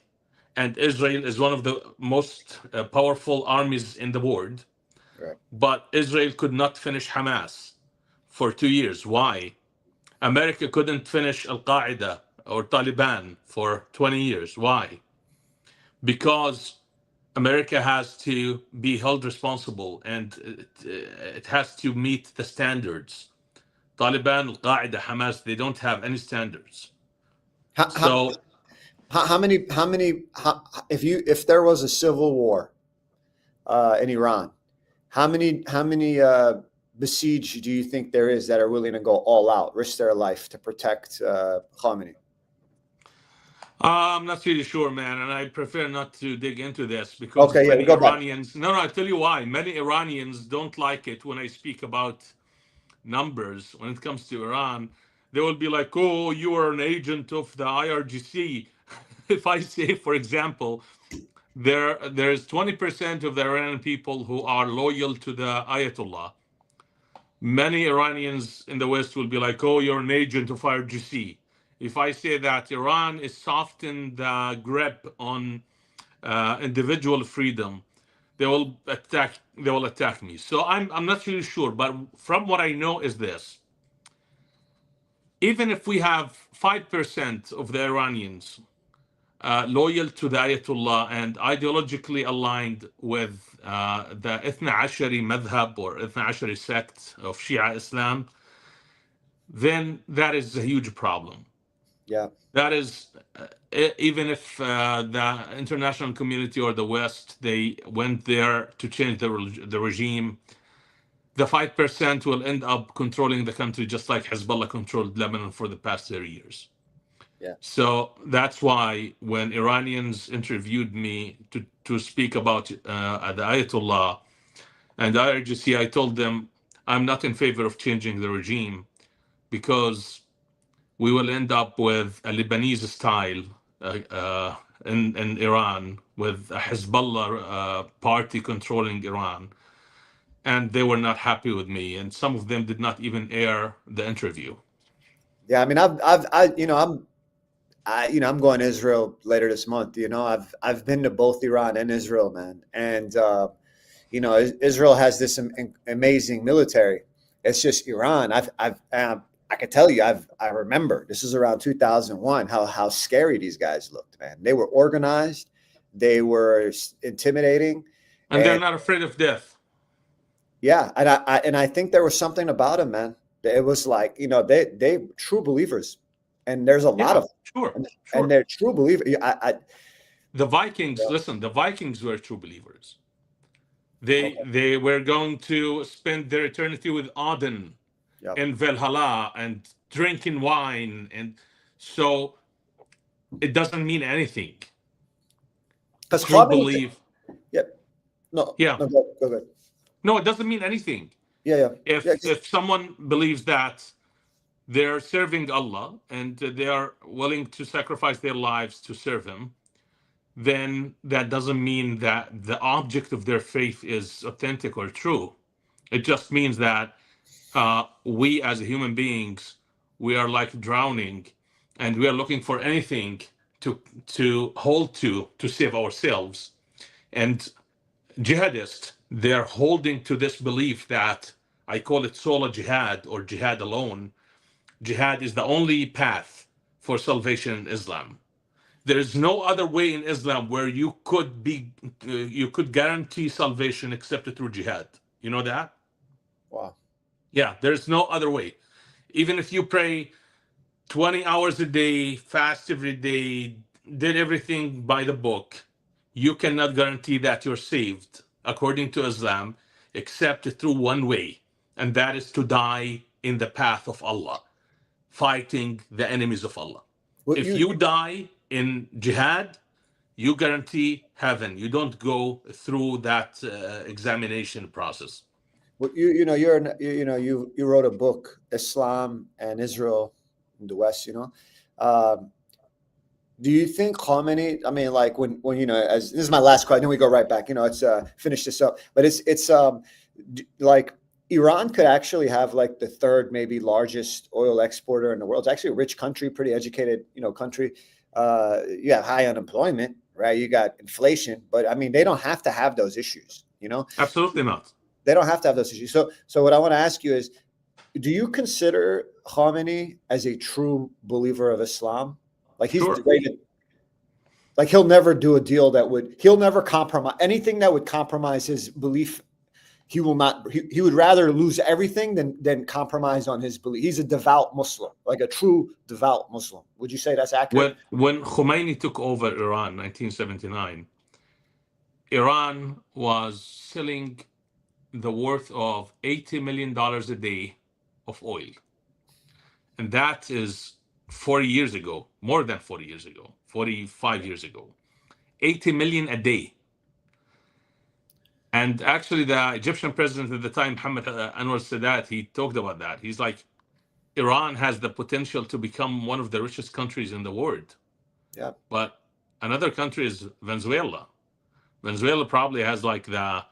and Israel is one of the most powerful armies in the world. Right. But Israel could not finish Hamas for 2 years. Why? America couldn't finish Al-Qaeda or Taliban for 20 years. Why? Because America has to be held responsible, and it has to meet the standards. Taliban, Al-Qaeda, Hamas, they don't have any standards. How many if there was a civil war in Iran, how many besieged do you think there is that are willing to go all out, risk their life to protect Khamenei? I'm not really sure, man, and I prefer not to dig into this because many go back. Iranians. No, I tell you why. Many Iranians don't like it when I speak about numbers. When it comes to Iran, they will be like, "Oh, you are an agent of the IRGC." If I say, for example, there's 20% of the Iranian people who are loyal to the Ayatollah. Many Iranians in the West will be like, "Oh, you're an agent of IRGC." If I say that Iran is softening the grip on individual freedom, they will attack me. So I'm not really sure, but from what I know is this: even if we have 5% of the Iranians loyal to the Ayatollah and ideologically aligned with the Ithna Ashari madhab or Ithna Ashari sect of Shia Islam, then that is a huge problem. Yeah. That is, even if the international community or the West, they went there to change the regime, the 5% will end up controlling the country just like Hezbollah controlled Lebanon for the past 30 years. Yeah. So that's why when Iranians interviewed me to speak about the Ayatollah and the IRGC, I told them I'm not in favor of changing the regime because we will end up with a Lebanese style in Iran with a Hezbollah party controlling Iran. And they were not happy with me. And some of them did not even air the interview. Yeah. I mean, I'm going to Israel later this month. You know, I've been to both Iran and Israel, man. And, you know, Israel has this amazing military. It's just Iran. I can tell you, I remember this is around 2001, how scary these guys looked, man. They were organized, they were intimidating, And they're not afraid of death. yeah, and I think there was something about them, man. It was like, they true believers, and there's a lot Yeah, of them, sure, and sure. they're true believers. The Vikings, Yeah. listen, the Vikings were true believers. Okay. They were going to spend their eternity with Odin Yep. in Valhalla and drinking wine, and so it doesn't mean anything. Because True belief. Yep. No. Yeah. No, go ahead. No, it doesn't mean anything. Yeah. If someone believes that they're serving Allah and they are willing to sacrifice their lives to serve Him, then that doesn't mean that the object of their faith is authentic or true. It just means that we as human beings, we are like drowning, and we are looking for anything to hold to save ourselves. And jihadists, they're holding to this belief that I call it solo jihad or jihad alone. Jihad is the only path for salvation in Islam. There is no other way in Islam where you could guarantee salvation except through jihad. You know that? Wow. Yeah, there's no other way. Even if you pray 20 hours a day, fast every day, did everything by the book, you cannot guarantee that you're saved according to Islam except through one way, and that is to die in the path of Allah, fighting the enemies of Allah. If you die in jihad, you guarantee heaven. You don't go through that examination process. Well, you wrote a book, Islam and Israel in the West. Do you think Khomeini? I mean, like when as this is my last question, then we go right back. It's finish this up, but it's like Iran could actually have like the third maybe largest oil exporter in the world. It's actually a rich country, pretty educated, country. You have high unemployment, right? You got inflation, but I mean, they don't have to have those issues, Absolutely not. They don't have to have those issues. So what I want to ask you is, do you consider Khomeini as a true believer of Islam? Like he's Sure. Like he'll never do a deal he'll never compromise anything that would compromise his belief. He will not. He would rather lose everything than compromise on his belief. He's a devout Muslim, like a true devout Muslim. Would you say that's accurate? When Khomeini took over Iran, 1979, Iran was selling the worth of $80 million a day of oil. And that is 40 years ago, more than 40 years ago, 45 years ago, 80 million a day. And actually the Egyptian president at the time, Mohammed Anwar Sadat, he talked about that. He's like, Iran has the potential to become one of the richest countries in the world. Yeah. But another country is Venezuela. Venezuela probably has like the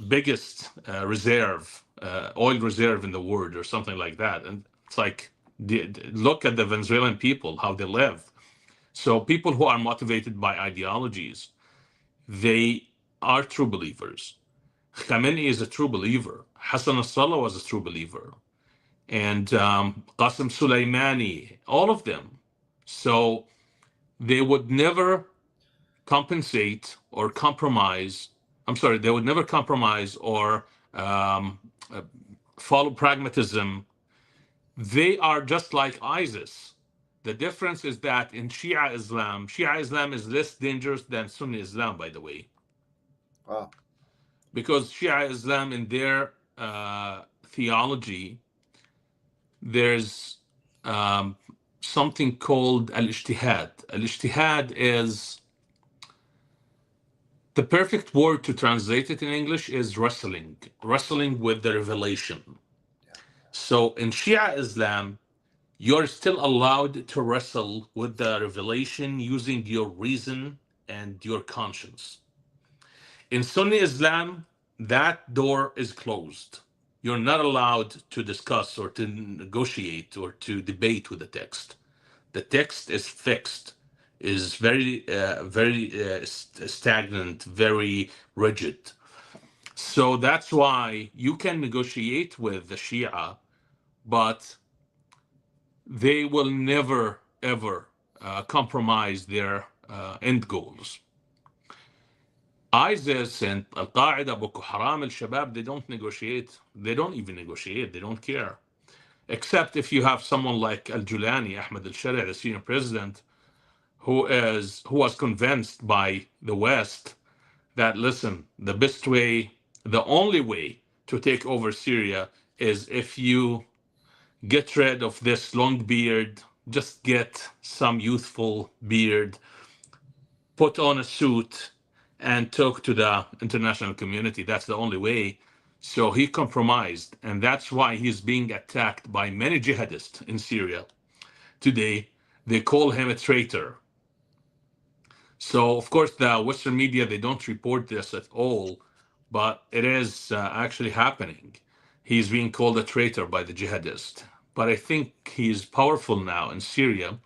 biggest oil reserve in the world or something like that. And it's like, look at the Venezuelan people, how they live. So people who are motivated by ideologies, they are true believers. Khamenei is a true believer. Hassan Nasrallah was a true believer. And Qasem Soleimani, all of them. So they would never compensate or compromise. I'm sorry, they would never compromise or follow pragmatism. They are just like ISIS. The difference is that in Shia Islam is less dangerous than Sunni Islam, by the way. Wow. Because Shia Islam, in their theology, there's something called al-ijtihad. Al-ijtihad is, the perfect word to translate it in English is wrestling with the revelation. So in Shia Islam, you're still allowed to wrestle with the revelation using your reason and your conscience. In Sunni Islam, that door is closed. You're not allowed to discuss or to negotiate or to debate with the text. The text is fixed, is very stagnant, very rigid. So that's why you can negotiate with the Shia, but they will never, ever compromise their end goals. ISIS and Al-Qaeda, Boko Haram, Al-Shabaab, they don't negotiate. They don't even negotiate. They don't care. Except if you have someone like Al-Julani, Ahmed Al-Shari, the senior president, who was convinced by the West that, listen, the best way, the only way to take over Syria is if you get rid of this long beard, just get some youthful beard, put on a suit, and talk to the international community. That's the only way. So he compromised, and that's why he's being attacked by many jihadists in Syria today. They call him a traitor. So, of course, the Western media, they don't report this at all, but it is actually happening. He's being called a traitor by the jihadist. But I think he's powerful now in Syria,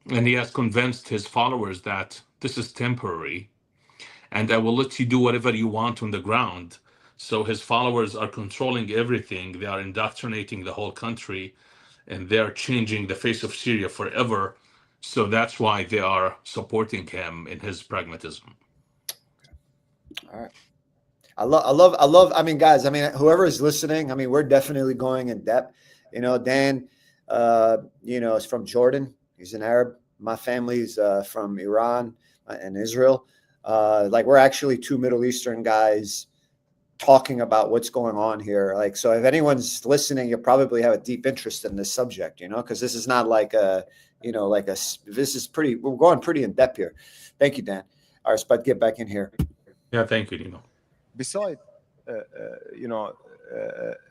and he has convinced his followers that this is temporary, and I will let you do whatever you want on the ground. So his followers are controlling everything. They are indoctrinating the whole country, and they're changing the face of Syria forever. So that's why they are supporting him in his pragmatism. All right. I love. I mean, guys. I mean, whoever is listening. I mean, we're definitely going in depth. You know, Dan. Is from Jordan. He's an Arab. My family's from Iran and Israel. Like, we're actually two Middle Eastern guys talking about what's going on here. Like, so if anyone's listening, you probably have a deep interest in this subject. Because this is not like this is pretty. We're going pretty in depth here. Thank you, Dan. All right, Spud, get back in here. Yeah, thank you, Nima. Besides,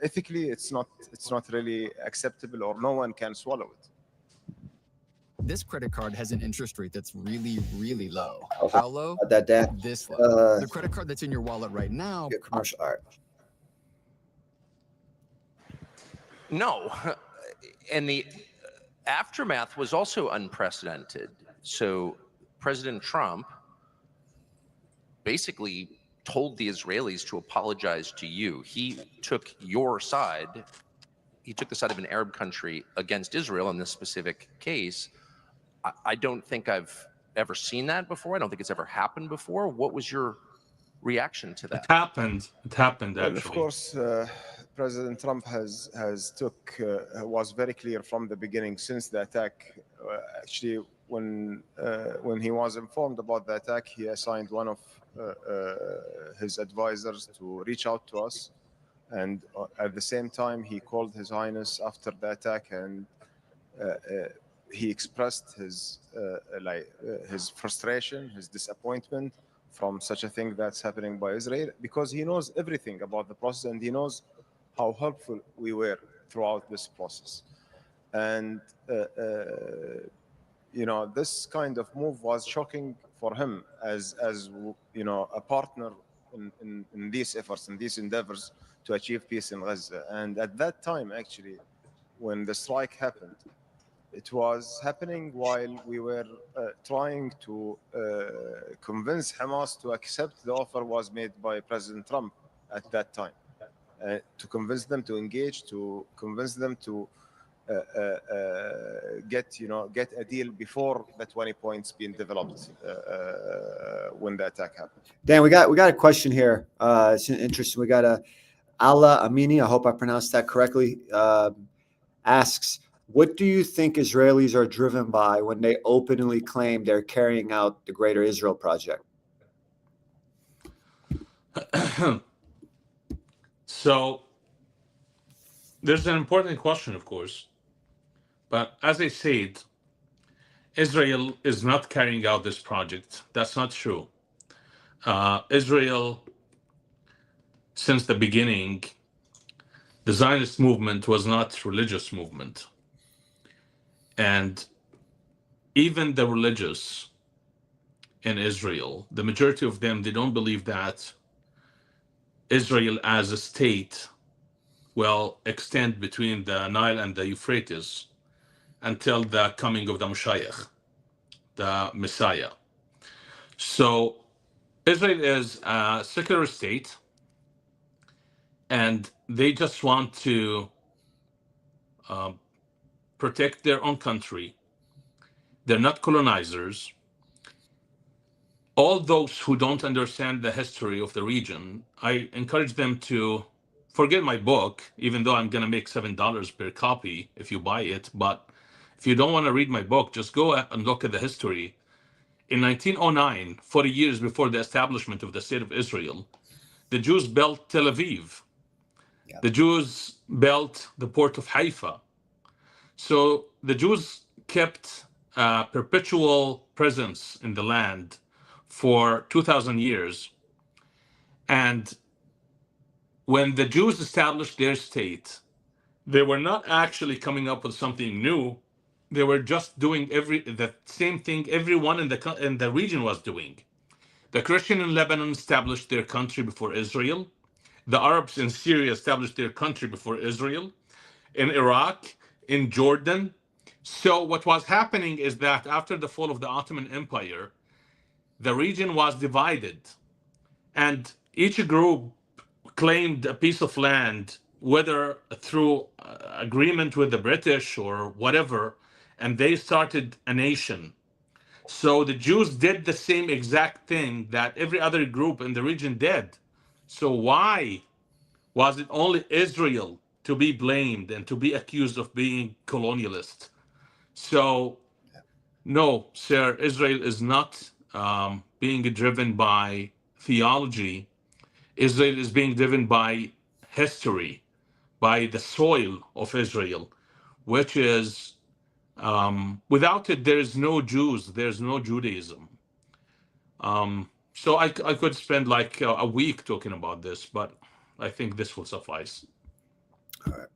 ethically, it's not really acceptable, or no one can swallow it. This credit card has an interest rate that's really, really low. Okay. How low? That, Dan. This low. The credit card that's in your wallet right now. Commercial. All right. No, and the aftermath was also unprecedented. So President Trump basically told the Israelis to apologize to you. He took your side. He took the side of an Arab country against Israel in this specific case. I don't think I've ever seen that before. I don't think it's ever happened before. What was your reaction to that? It happened actually. Well, of course, President Trump was very clear from the beginning since the attack. Actually, when he was informed about the attack, he assigned one of his advisors to reach out to us, and at the same time, he called His Highness after the attack, and he expressed his frustration, his disappointment from such a thing that's happening by Israel, because he knows everything about the process, and he knows how helpful we were throughout this process. And this kind of move was shocking for him as a partner in these efforts, in these endeavors to achieve peace in Gaza. And at that time, actually, when the strike happened, it was happening while we were trying to convince Hamas to accept the offer was made by President Trump at that time, to convince them to engage, to convince them to get a deal before the 20 points being developed when the attack happened. Dan, we got a question here. It's interesting. We got a Alpha Amini, I hope I pronounced that correctly, asks, what do you think Israelis are driven by when they openly claim they're carrying out the Greater Israel Project? So there's an important question, of course. But as I said, Israel is not carrying out this project. That's not true. Israel, since the beginning, the Zionist movement was not a religious movement. And even the religious in Israel, the majority of them, they don't believe that Israel as a state will extend between the Nile and the Euphrates until the coming of the Mashiach, the Messiah. So Israel is a secular state, and they just want to protect their own country. They're not colonizers. All those who don't understand the history of the region, I encourage them to forget my book, even though I'm going to make $7 per copy if you buy it. But if you don't want to read my book, just go and look at the history. In 1909, 40 years before the establishment of the State of Israel, the Jews built Tel Aviv. Yeah. The Jews built the port of Haifa. So the Jews kept a perpetual presence in the land for 2,000 years. And when the Jews established their state, they were not actually coming up with something new. They were just doing the same thing everyone in the region was doing. The Christian in Lebanon established their country before Israel. The Arabs in Syria established their country before Israel. In Iraq, in Jordan. So what was happening is that after the fall of the Ottoman Empire, the region was divided, and each group claimed a piece of land, whether through agreement with the British or whatever, and they started a nation. So the Jews did the same exact thing that every other group in the region did. So why was it only Israel to be blamed and to be accused of being colonialist? So no, sir, Israel is not being driven by theology. Israel is being driven by history, by the soil of Israel, which is, without it, there's no Jews, there's no Judaism. So I could spend like a week talking about this, but I think this will suffice. All right.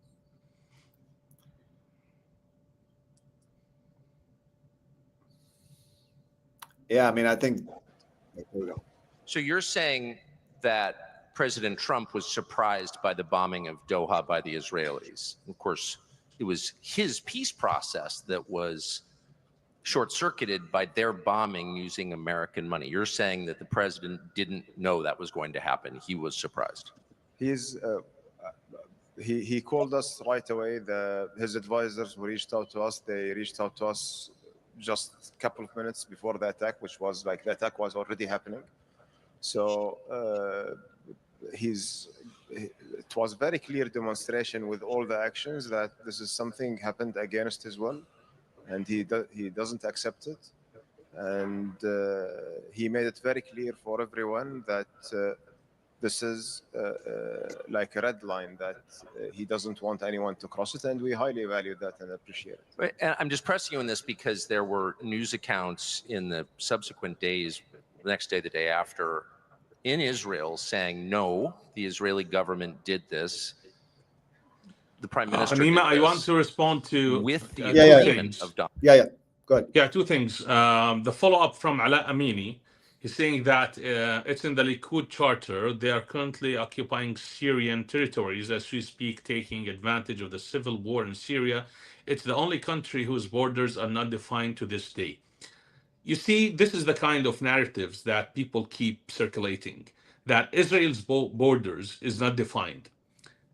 Yeah, I mean, I think. There we go. So you're saying that President Trump was surprised by the bombing of Doha by the Israelis. Of course, it was his peace process that was short-circuited by their bombing using American money. You're saying that the president didn't know that was going to happen. He was surprised. He called us right away. His advisors who reached out to us, they reached out to us just a couple of minutes before the attack, which was like the attack was already happening. So it was very clear demonstration with all the actions that this is something happened against his will, and he doesn't accept it. And he made it very clear for everyone that this is like a red line that he doesn't want anyone to cross it, and we highly value that and appreciate it. And I'm just pressing you on this because there were news accounts in the subsequent days, the next day, the day after, in Israel saying, no, the Israeli government did this. The prime minister Nima, did I this want to respond to with the Yeah. agreement of Donald. Yeah. Go ahead. Yeah, two things. The follow-up from Nima Yamini, he's saying that it's in the Likud charter. They are currently occupying Syrian territories as we speak, taking advantage of the civil war in Syria. It's the only country whose borders are not defined to this day. You see, this is the kind of narratives that people keep circulating, that Israel's borders is not defined.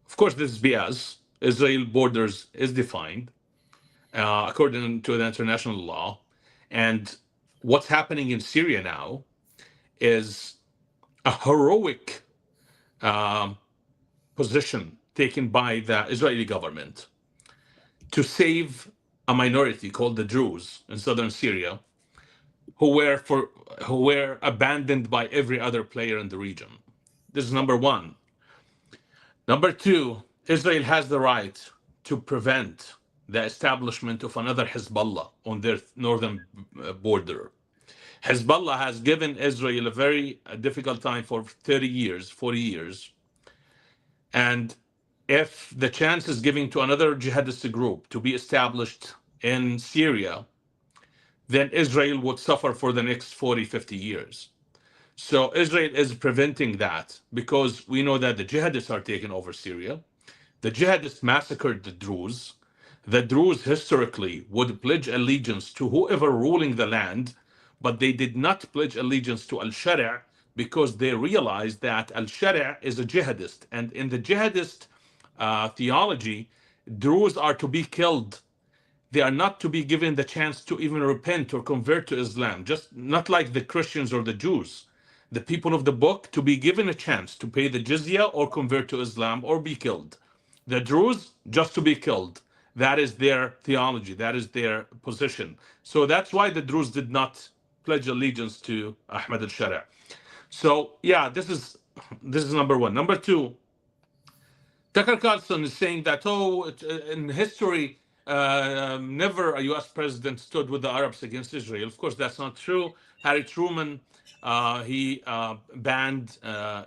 Of course, this is BS. Israel borders is defined according to the international law. And what's happening in Syria now is a heroic position taken by the Israeli government to save a minority called the Druze in southern Syria, who were abandoned by every other player in the region. This is number one. Number two, Israel has the right to prevent the establishment of another Hezbollah on their northern border. Hezbollah has given Israel a very difficult time for 30 years, 40 years. And if the chance is given to another jihadist group to be established in Syria, then Israel would suffer for the next 40, 50 years. So Israel is preventing that because we know that the jihadists are taking over Syria. The jihadists massacred the Druze. The Druze historically would pledge allegiance to whoever ruling the land, but they did not pledge allegiance to Al-Shari' because they realized that Al-Shari' is a jihadist. And in the jihadist theology, Druze are to be killed they are not to be given the chance to even repent or convert to Islam, just not like the Christians or the Jews. The people of the book to be given a chance to pay the jizya or convert to Islam or be killed. The Druze just to be killed. That is their theology. That is their position. So that's why the Druze did not pledge allegiance to Ahmad al-Shari'. So yeah, this is number one. Number two, Tucker Carlson is saying that, in history, never a U.S. president stood with the Arabs against Israel. Of course, that's not true. Harry Truman, he banned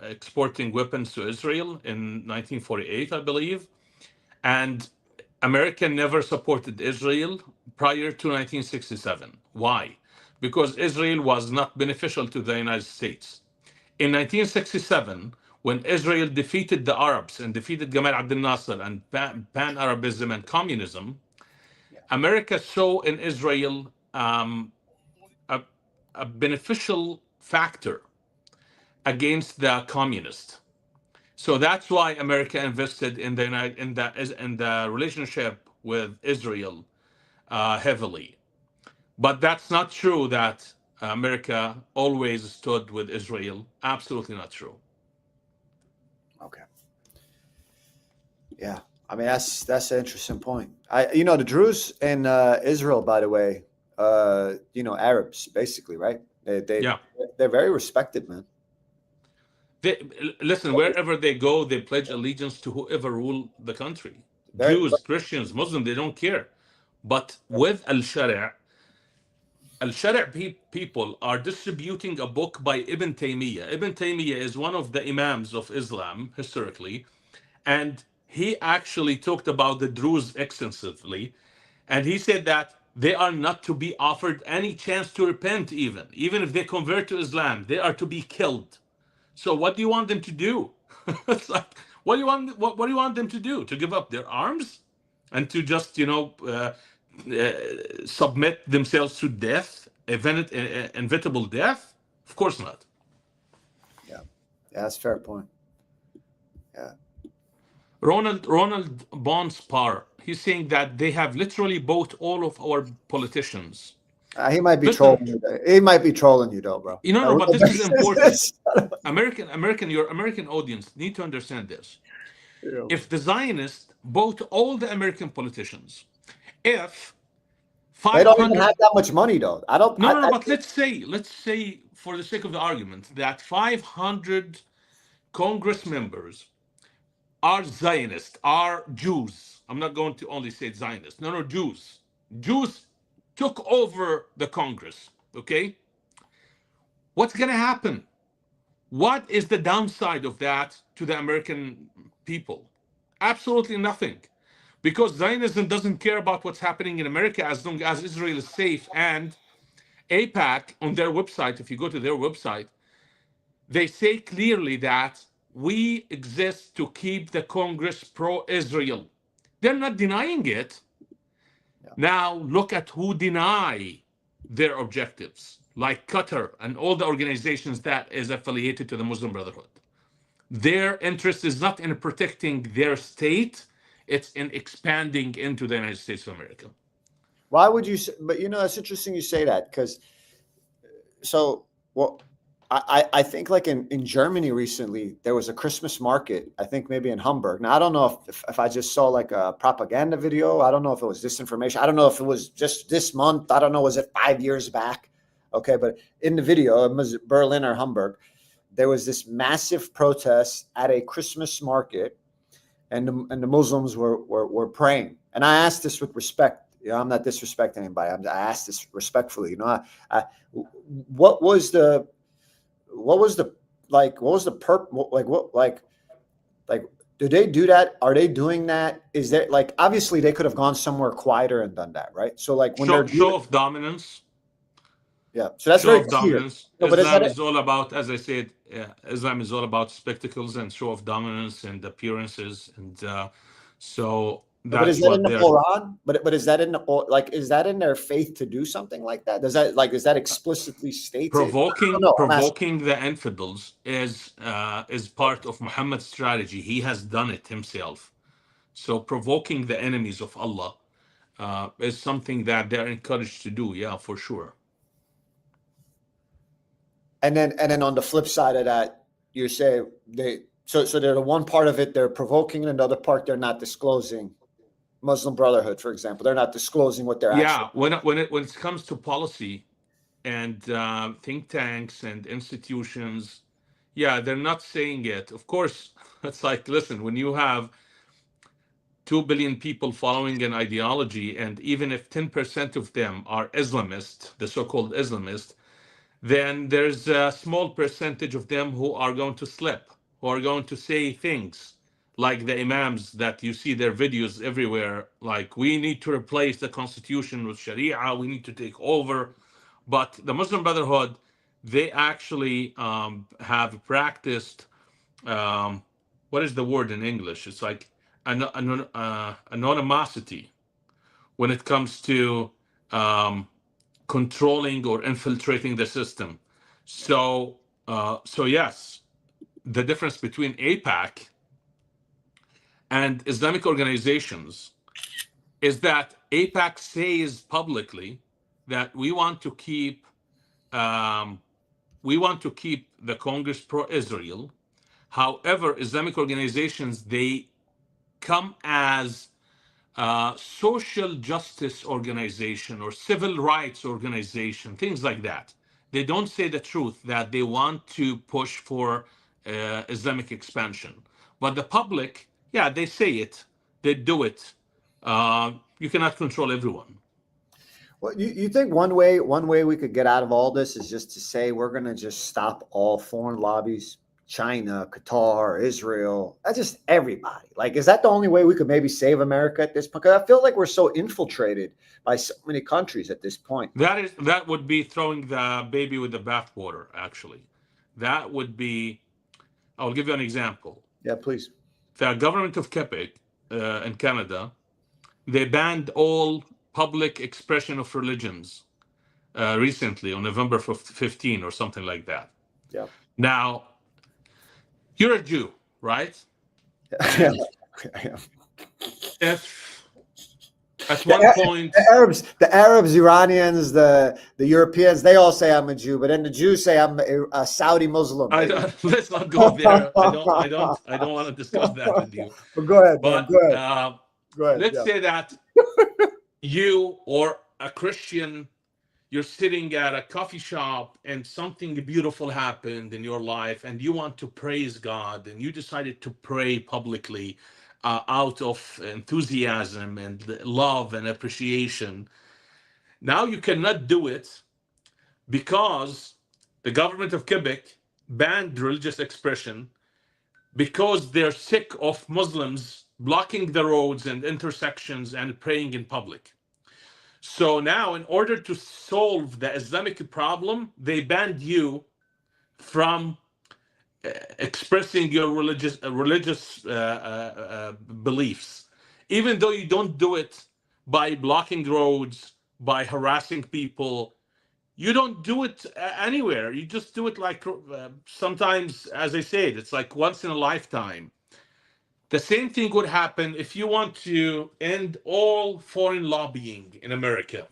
exporting weapons to Israel in 1948, I believe. And America never supported Israel prior to 1967. Why? Because Israel was not beneficial to the United States. In 1967, when Israel defeated the Arabs and defeated Gamal Abdel Nasser and pan-Arabism and communism, America saw in Israel a beneficial factor against the communists. So that's why America invested in the relationship with Israel heavily. But that's not true that America always stood with Israel. Absolutely not true. Okay. Yeah, I mean that's an interesting point. The Druze in Israel, by the way, Arabs basically, right? Yeah. They're very respected, man. Listen, wherever they go, they pledge allegiance to whoever rule the country. Jews, Christians, Muslims, they don't care. But with Al-Shari', people are distributing a book by Ibn Taymiyyah. Ibn Taymiyyah is one of the imams of Islam historically, and he actually talked about the Druze extensively, and he said that they are not to be offered any chance to repent even if they convert to Islam, they are to be killed. So what do you want them to do? It's like, what do you want them to do? To give up their arms and to just submit themselves to death, inevitable death? Of course not. Yeah, that's a fair point. Yeah. Ronald Bonspar, he's saying that they have literally bought all of our politicians. He might be trolling you. He might be trolling you, though, bro. No, but this is important. Your American audience need to understand this. Yeah. If the Zionists bought all the American politicians, if 500, they don't even have that much money, though. I don't. No, but let's say for the sake of the argument that 500 Congress members are Zionists, are Jews. I'm not going to only say Zionists. No, Jews. Jews took over the Congress, okay? What's going to happen? What is the downside of that to the American people? Absolutely nothing. Because Zionism doesn't care about what's happening in America as long as Israel is safe. And AIPAC, on their website, if you go to their website, they say clearly that we exist to keep the Congress pro-Israel. They're not denying it. Yeah. Now look at who deny their objectives, like Qatar and all the organizations that is affiliated to the Muslim Brotherhood. Their interest is not in protecting their state, it's in expanding into the United States of America. Why would you say, but that's interesting you say that, because I think like in Germany recently, there was a Christmas market, I think maybe in Hamburg. Now, I don't know if I just saw like a propaganda video. I don't know if it was disinformation. I don't know if it was just this month. I don't know. Was it 5 years back? Okay. But in the video, it was Berlin or Hamburg, there was this massive protest at a Christmas market, and the Muslims were praying. And I asked this with respect. I'm not disrespecting anybody. I asked this respectfully. What was the do they do that? Are they doing that? Is there obviously they could have gone somewhere quieter and done that, right? So when show of dominance. Yeah. So that's show very of clear. dominance. No, Islam is all about, as I said, Islam is all about spectacles and show of dominance and appearances, and so that's but is that what in the they're. Quran? But is that in the is that in their faith to do something like that? Does that is that explicitly stated? Provoking the infidels is part of Muhammad's strategy. He has done it himself. So provoking the enemies of Allah is something that they're encouraged to do. Yeah, for sure. And then on the flip side of that, you say so they're the one part of it they're provoking, and another part they're not disclosing. Muslim Brotherhood, for example, they're not disclosing what they're Yeah, actually. when it comes to policy and think tanks and institutions, yeah, they're not saying it. Of course, it's like, listen, when you have 2 billion people following an ideology, and even if 10% of them are Islamist, the so-called Islamist, then there's a small percentage of them who are going to slip, who are going to say things like the imams that you see their videos everywhere, like, we need to replace the constitution with Sharia, we need to take over. But the Muslim Brotherhood, they actually have practiced, what is the word in English? It's like anonymosity when it comes to controlling or infiltrating the system. So, so yes, the difference between APAC and Islamic organizations is that APAC says publicly that we want to keep the Congress pro-Israel. However, Islamic organizations, they come as social justice organization or civil rights organization, things like that. They don't say the truth that they want to push for Islamic expansion. But the public, yeah, they say it, they do it. You cannot control everyone. Well, you think one way we could get out of all this is just to say we're going to just stop all foreign lobbies, China, Qatar, Israel, that's just everybody. Like, is that the only way we could maybe save America at this point? Because I feel like we're so infiltrated by so many countries at this point. That would be throwing the baby with the bathwater, actually. That would be, I'll give you an example. Yeah, please. The government of Quebec in Canada, they banned all public expression of religions recently on November 15 or something like that. Yeah. Now, you're a Jew, right? Yeah. If at one point the Arabs, Iranians, the Europeans, they all say I'm a Jew, but then the Jews say I'm a Saudi Muslim. Let's not go there. I don't want to discuss that with you. But go ahead. But Go ahead. Go ahead. Let's say that you or a Christian, you're sitting at a coffee shop and something beautiful happened in your life and you want to praise God and you decided to pray publicly out of enthusiasm and love and appreciation. Now you cannot do it because the government of Quebec banned religious expression because they're sick of Muslims blocking the roads and intersections and praying in public. So now, in order to solve the Islamic problem, they banned you from expressing your religious beliefs, even though you don't do it by blocking roads, by harassing people. You don't do it anywhere. You just do it like sometimes, as I said, it's like once in a lifetime. The same thing would happen if you want to end all foreign lobbying in America.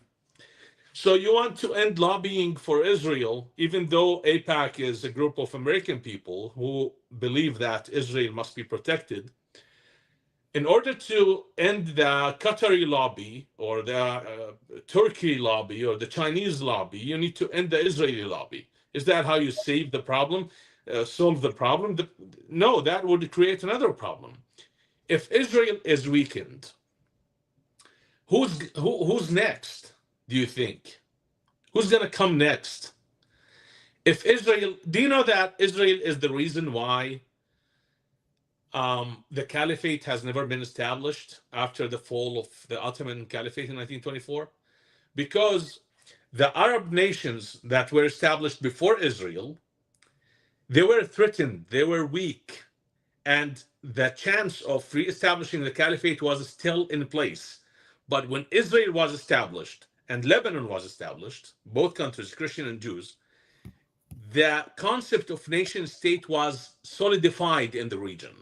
So you want to end lobbying for Israel, even though AIPAC is a group of American people who believe that Israel must be protected. In order to end the Qatari lobby or the Turkey lobby or the Chinese lobby, you need to end the Israeli lobby. Is that how you save the problem, solve the problem? No, that would create another problem. If Israel is weakened, who's next, do you think? Who's going to come next? If Israel, do you know that Israel is the reason why the caliphate has never been established after the fall of the Ottoman Caliphate in 1924? Because the Arab nations that were established before Israel, they were threatened, they were weak, and the chance of reestablishing the caliphate was still in place. But when Israel was established and Lebanon was established, both countries, Christian and Jews, the concept of nation state was solidified in the region.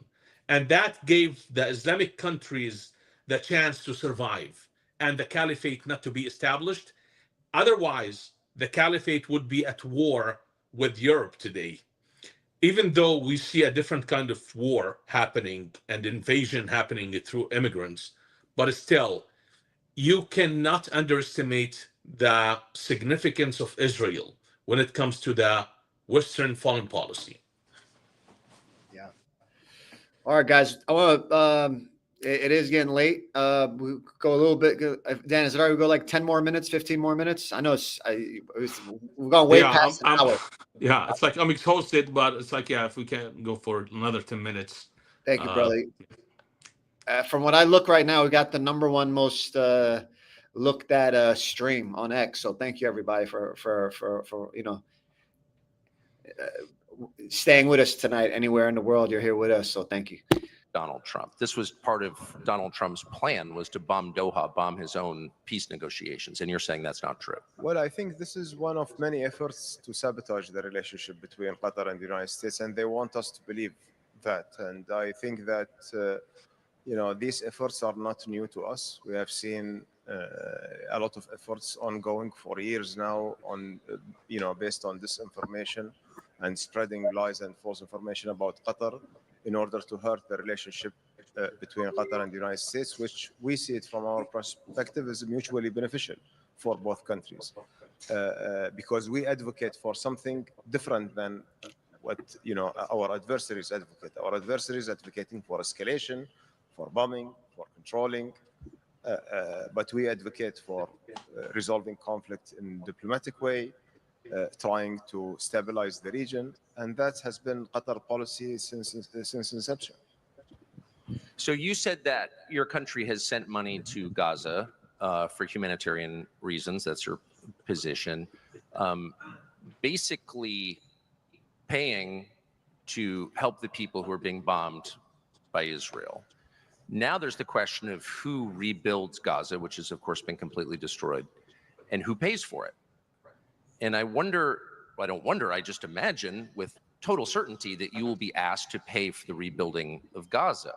And that gave the Islamic countries the chance to survive. and the caliphate not to be established. Otherwise, the caliphate would be at war with Europe today. Even though we see a different kind of war happening and invasion happening through immigrants, but still, you cannot underestimate the significance of Israel when it comes to the Western foreign policy. Yeah. All right, guys. I want to. It is getting late. We go a little bit. Dan, is it all right? We go like 10 more minutes, 15 more minutes. I know we've gone way past an hour. Yeah, it's like I'm exhausted, but it's like, yeah, if we can go for another 10 minutes. Thank you, brother. From what I look right now, we got the #1 most looked at stream on X. So thank you, everybody, for staying with us tonight. Anywhere in the world, you're here with us. So thank you. Donald Trump. This was part of Donald Trump's plan, was to bomb Doha, bomb his own peace negotiations. And you're saying that's not true. Well, I think this is one of many efforts to sabotage the relationship between Qatar and the United States, and they want us to believe that. And I think that, these efforts are not new to us. We have seen a lot of efforts ongoing for years now on, based on disinformation and spreading lies and false information about Qatar, in order to hurt the relationship between Qatar and the United States, which we see it from our perspective as mutually beneficial for both countries, because we advocate for something different than what our adversaries advocate. Our adversaries advocating for escalation, for bombing, for controlling, but we advocate for resolving conflict in a diplomatic way, trying to stabilize the region, and that has been Qatar policy since inception. So you said that your country has sent money to Gaza for humanitarian reasons. That's your position. Basically paying to help the people who are being bombed by Israel. Now there's the question of who rebuilds Gaza, which has, of course, been completely destroyed, and who pays for it. And I just imagine with total certainty that you will be asked to pay for the rebuilding of Gaza.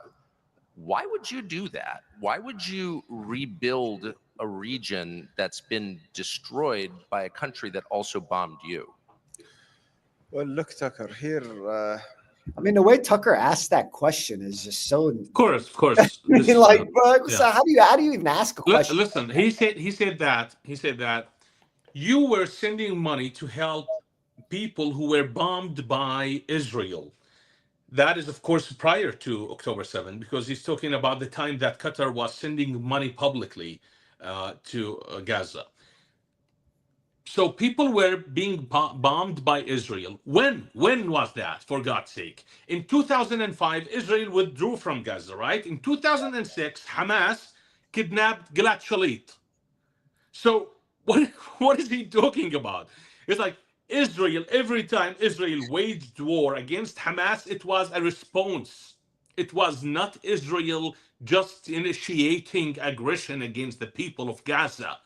Why would you do that? Why would you rebuild a region that's been destroyed by a country that also bombed you? Well, look, Tucker, here... I mean, the way Tucker asked that question is just so... Of course. So how do you even ask a question? Listen, he said that you were sending money to help people who were bombed by Israel. That is, of course, prior to October 7, because he's talking about the time that Qatar was sending money publicly to Gaza. So people were being bombed by Israel. When was that, for God's sake? In 2005, Israel withdrew from Gaza, right? In 2006, Hamas kidnapped Gilad Shalit. So what is he talking about? It's like Israel, every time Israel waged war against Hamas, it was a response. It was not Israel just initiating aggression against the people of Gaza.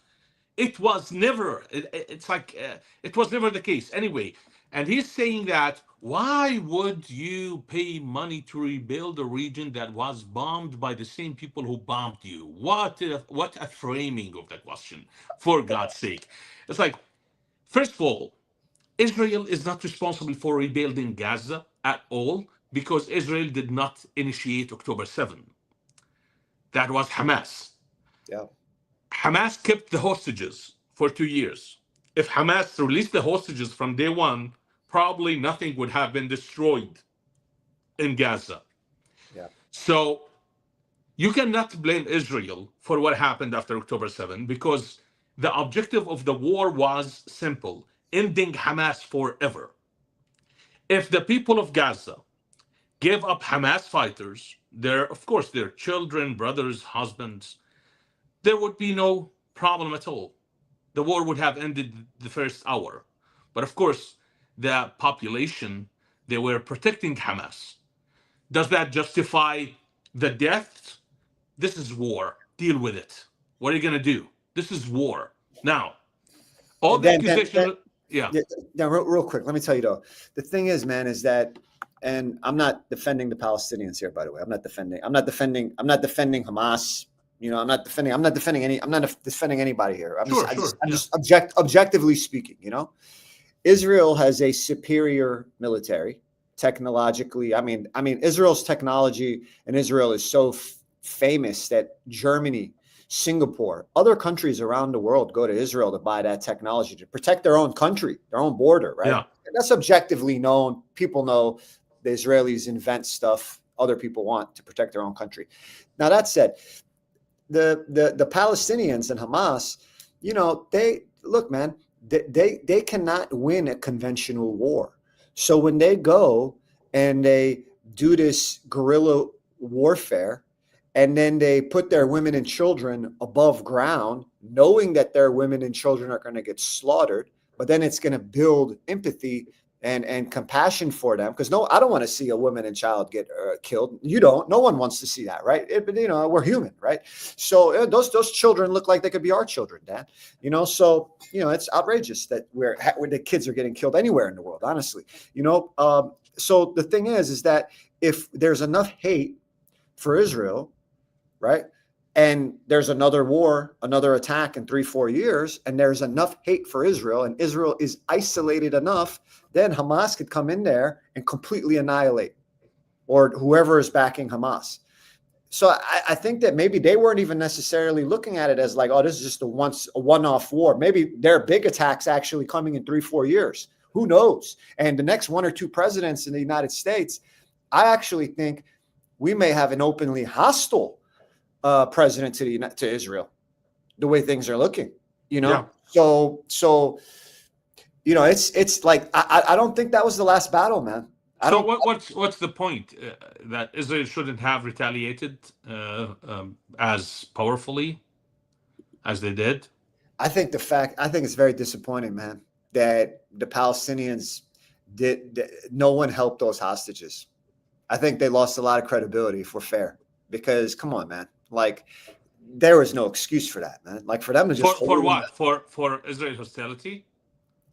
It was never, it was never the case. Anyway, and he's saying that, why would you pay money to rebuild a region that was bombed by the same people who bombed you? What a framing of the question, for God's sake. It's like, first of all, Israel is not responsible for rebuilding Gaza at all, because Israel did not initiate October 7. That was Hamas. Yeah. Hamas kept the hostages for 2 years. If Hamas released the hostages from day one, probably nothing would have been destroyed in Gaza. Yeah. So you cannot blame Israel for what happened after October 7, because the objective of the war was simple: ending Hamas forever. If the people of Gaza gave up Hamas fighters, of course, their children, brothers, husbands, there would be no problem at all. The war would have ended the first hour. But of course, the population, they were protecting Hamas. Does that justify the deaths? This is war. Deal with it. What are you going to do? This is war. Now, all the accusations... Yeah, real quick, let me tell you though. The thing is, man, is that, and I'm not defending the Palestinians here, by the way. I'm not defending Hamas. You know, I'm not defending anybody here. I'm just objectively speaking, you know. Israel has a superior military technologically. I mean, Israel's technology in Israel is so famous that Germany, Singapore, other countries around the world go to Israel to buy that technology to protect their own country, their own border, right? Yeah. That's objectively known. People know the Israelis invent stuff other people want to protect their own country. Now, that said, the Palestinians and Hamas, you know, they look, man, they cannot win a conventional war. So when they go and they do this guerrilla warfare, and then they put their women and children above ground, knowing that their women and children are going to get slaughtered, but then it's going to build empathy and compassion for them. Because I don't want to see a woman and child get killed. You don't. No one wants to see that, right? But you know, we're human, right? So those children look like they could be our children, Dad. You know, so you know, it's outrageous that where the kids are getting killed anywhere in the world. Honestly, you know. So the thing is that if there's enough hate for Israel, right, and there's another war, another attack in 3-4 years, and there's enough hate for Israel, and Israel is isolated enough, then Hamas could come in there and completely annihilate, or whoever is backing Hamas. So I think that maybe they weren't even necessarily looking at it as like, oh, this is just a one-off war. Maybe there are big attacks actually coming in 3-4 years. Who knows? And the next 1 or 2 presidents in the United States, I actually think we may have an openly hostile president to Israel, the way things are looking, you know. Yeah. So you know, it's like I don't think that was the last battle, man. What's the point that Israel shouldn't have retaliated as powerfully as they did? I think it's very disappointing, man, that the Palestinians no one helped those hostages. I think they lost a lot of credibility, if we're fair, because come on, man. Like, there was no excuse for that, man. Like, for them to just for what? For Israel hostility?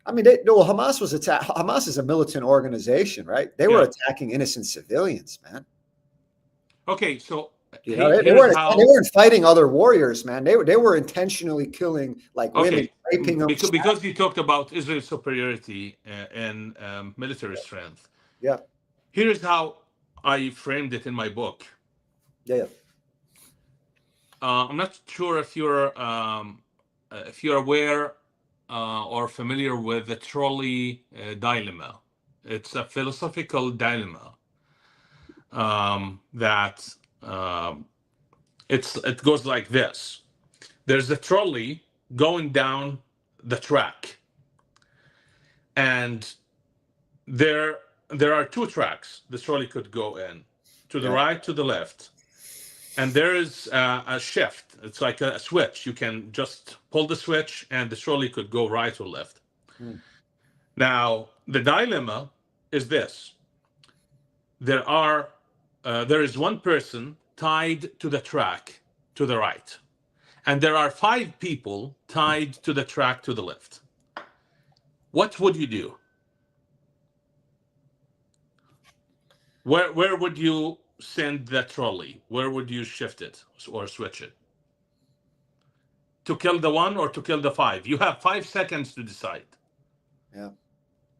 I mean, Hamas was attacked. Hamas is a militant organization, right? They were attacking innocent civilians, man. Okay, so you know, they weren't fighting other warriors, man. They were intentionally killing women, raping them. Because you talked about Israel's superiority and military strength. Yeah. Here's how I framed it in my book. Yeah. I'm not sure if you're aware or familiar with the trolley dilemma. It's a philosophical dilemma that it goes like this. There's a trolley going down the track, and there are 2 tracks the trolley could go in, to the right, to the left. And there is a shift. It's like a switch. You can just pull the switch and the trolley could go right or left. Now, the dilemma is this. There is one person tied to the track to the right. And there are 5 people tied to the track to the left. What would you do? Where would you send the trolley? Where would you shift it or switch it? To kill the 1 or to kill the 5? You have 5 seconds to decide. Yeah.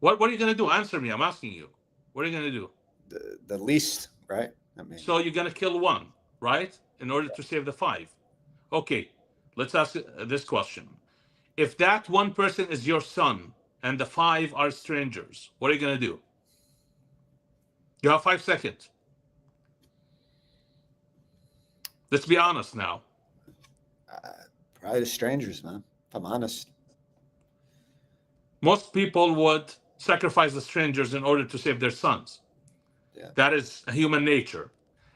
What are you going to do? Answer me. I'm asking you. What are you going to do? The least, right? So you're going to kill 1, right? In order to save the 5. Okay. Let's ask this question. If that 1 person is your son and the 5 are strangers, what are you going to do? You have 5 seconds. Let's be honest now. Probably the strangers, man. If I'm honest. Most people would sacrifice the strangers in order to save their sons. Yeah. That is human nature.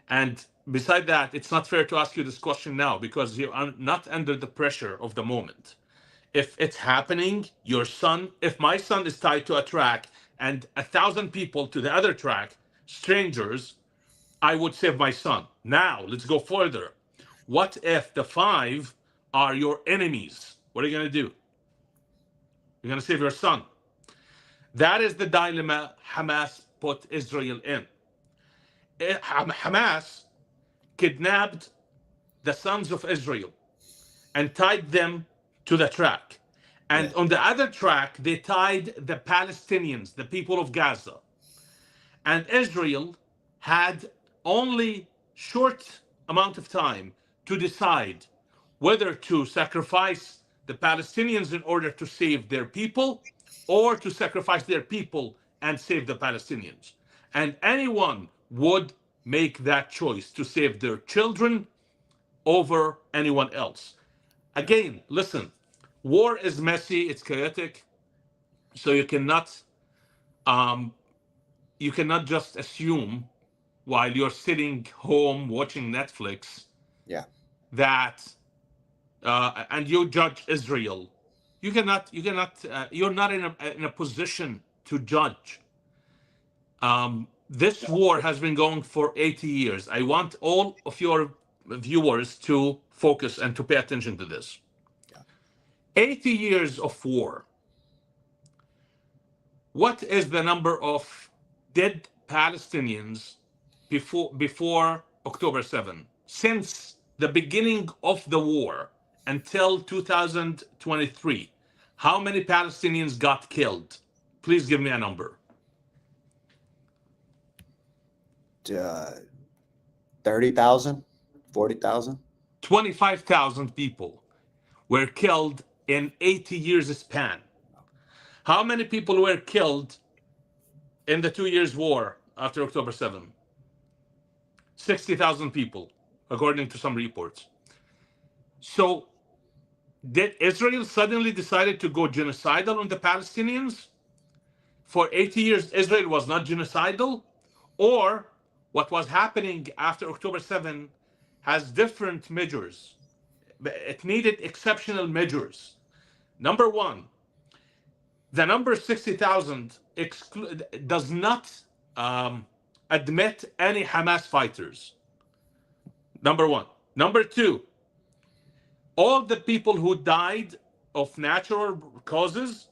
And beside that, it's not fair to ask you this question now because you are not under the pressure of the moment. If it's happening, your son, if my son is tied to a track and 1,000 people to the other track, strangers, I would save my son. Now, let's go further. What if the 5 are your enemies? What are you going to do? You're going to save your son. That is the dilemma Hamas put Israel in. Hamas kidnapped the sons of Israel and tied them to the track. And on the other track, they tied the Palestinians, the people of Gaza. And Israel had only short amount of time to decide whether to sacrifice the Palestinians in order to save their people, or to sacrifice their people and save the Palestinians. And anyone would make that choice to save their children over anyone else. Again, listen, war is messy, it's chaotic, so you cannot just assume while you're sitting home watching Netflix that and you judge Israel. You're not in a position to judge. This war has been going for 80 years. I want all of your viewers to focus and to pay attention to this. 80 years of war. What is the number of dead Palestinians before October 7? Since the beginning of the war until 2023, how many Palestinians got killed? Please give me a number. 30,000, 40,000. 25,000 people were killed in 80 years span. How many people were killed in the 2 years war after October 7? 60,000 people, according to some reports. So did Israel suddenly decided to go genocidal on the Palestinians? For 80 years, Israel was not genocidal? Or what was happening after October 7 has different measures. It needed exceptional measures. Number one, the number 60,000 does not admit any Hamas fighters. Number one. Number two, all the people who died of natural causes,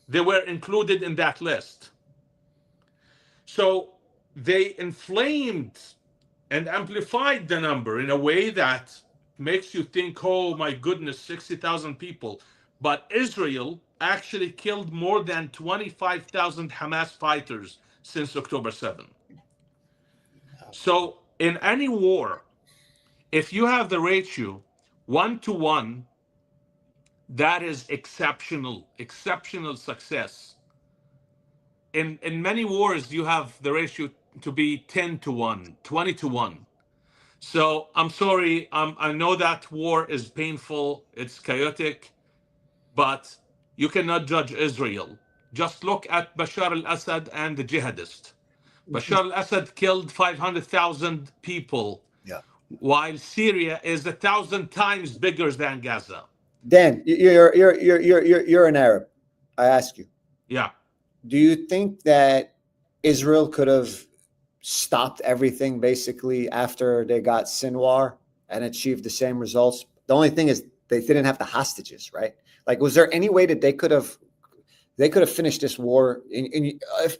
they were included in that list. So they inflamed and amplified the number in a way that makes you think, oh my goodness, 60,000 people. But Israel actually killed more than 25,000 Hamas fighters since October 7. So in any war, if you have the ratio 1-to-1, that is exceptional success. In many wars, you have the ratio to be 10-to-1, 20-to-1. So I'm sorry, I know that war is painful, it's chaotic, but you cannot judge Israel. Just look at Bashar al-Assad and the jihadists. Bashar al-Assad killed 500,000 people, while Syria is 1,000 times bigger than Gaza. Dan, you're an Arab. I ask you. Yeah. Do you think that Israel could have stopped everything basically after they got Sinwar and achieved the same results? The only thing is they didn't have the hostages, right? Like, was there any way that they could have finished this war?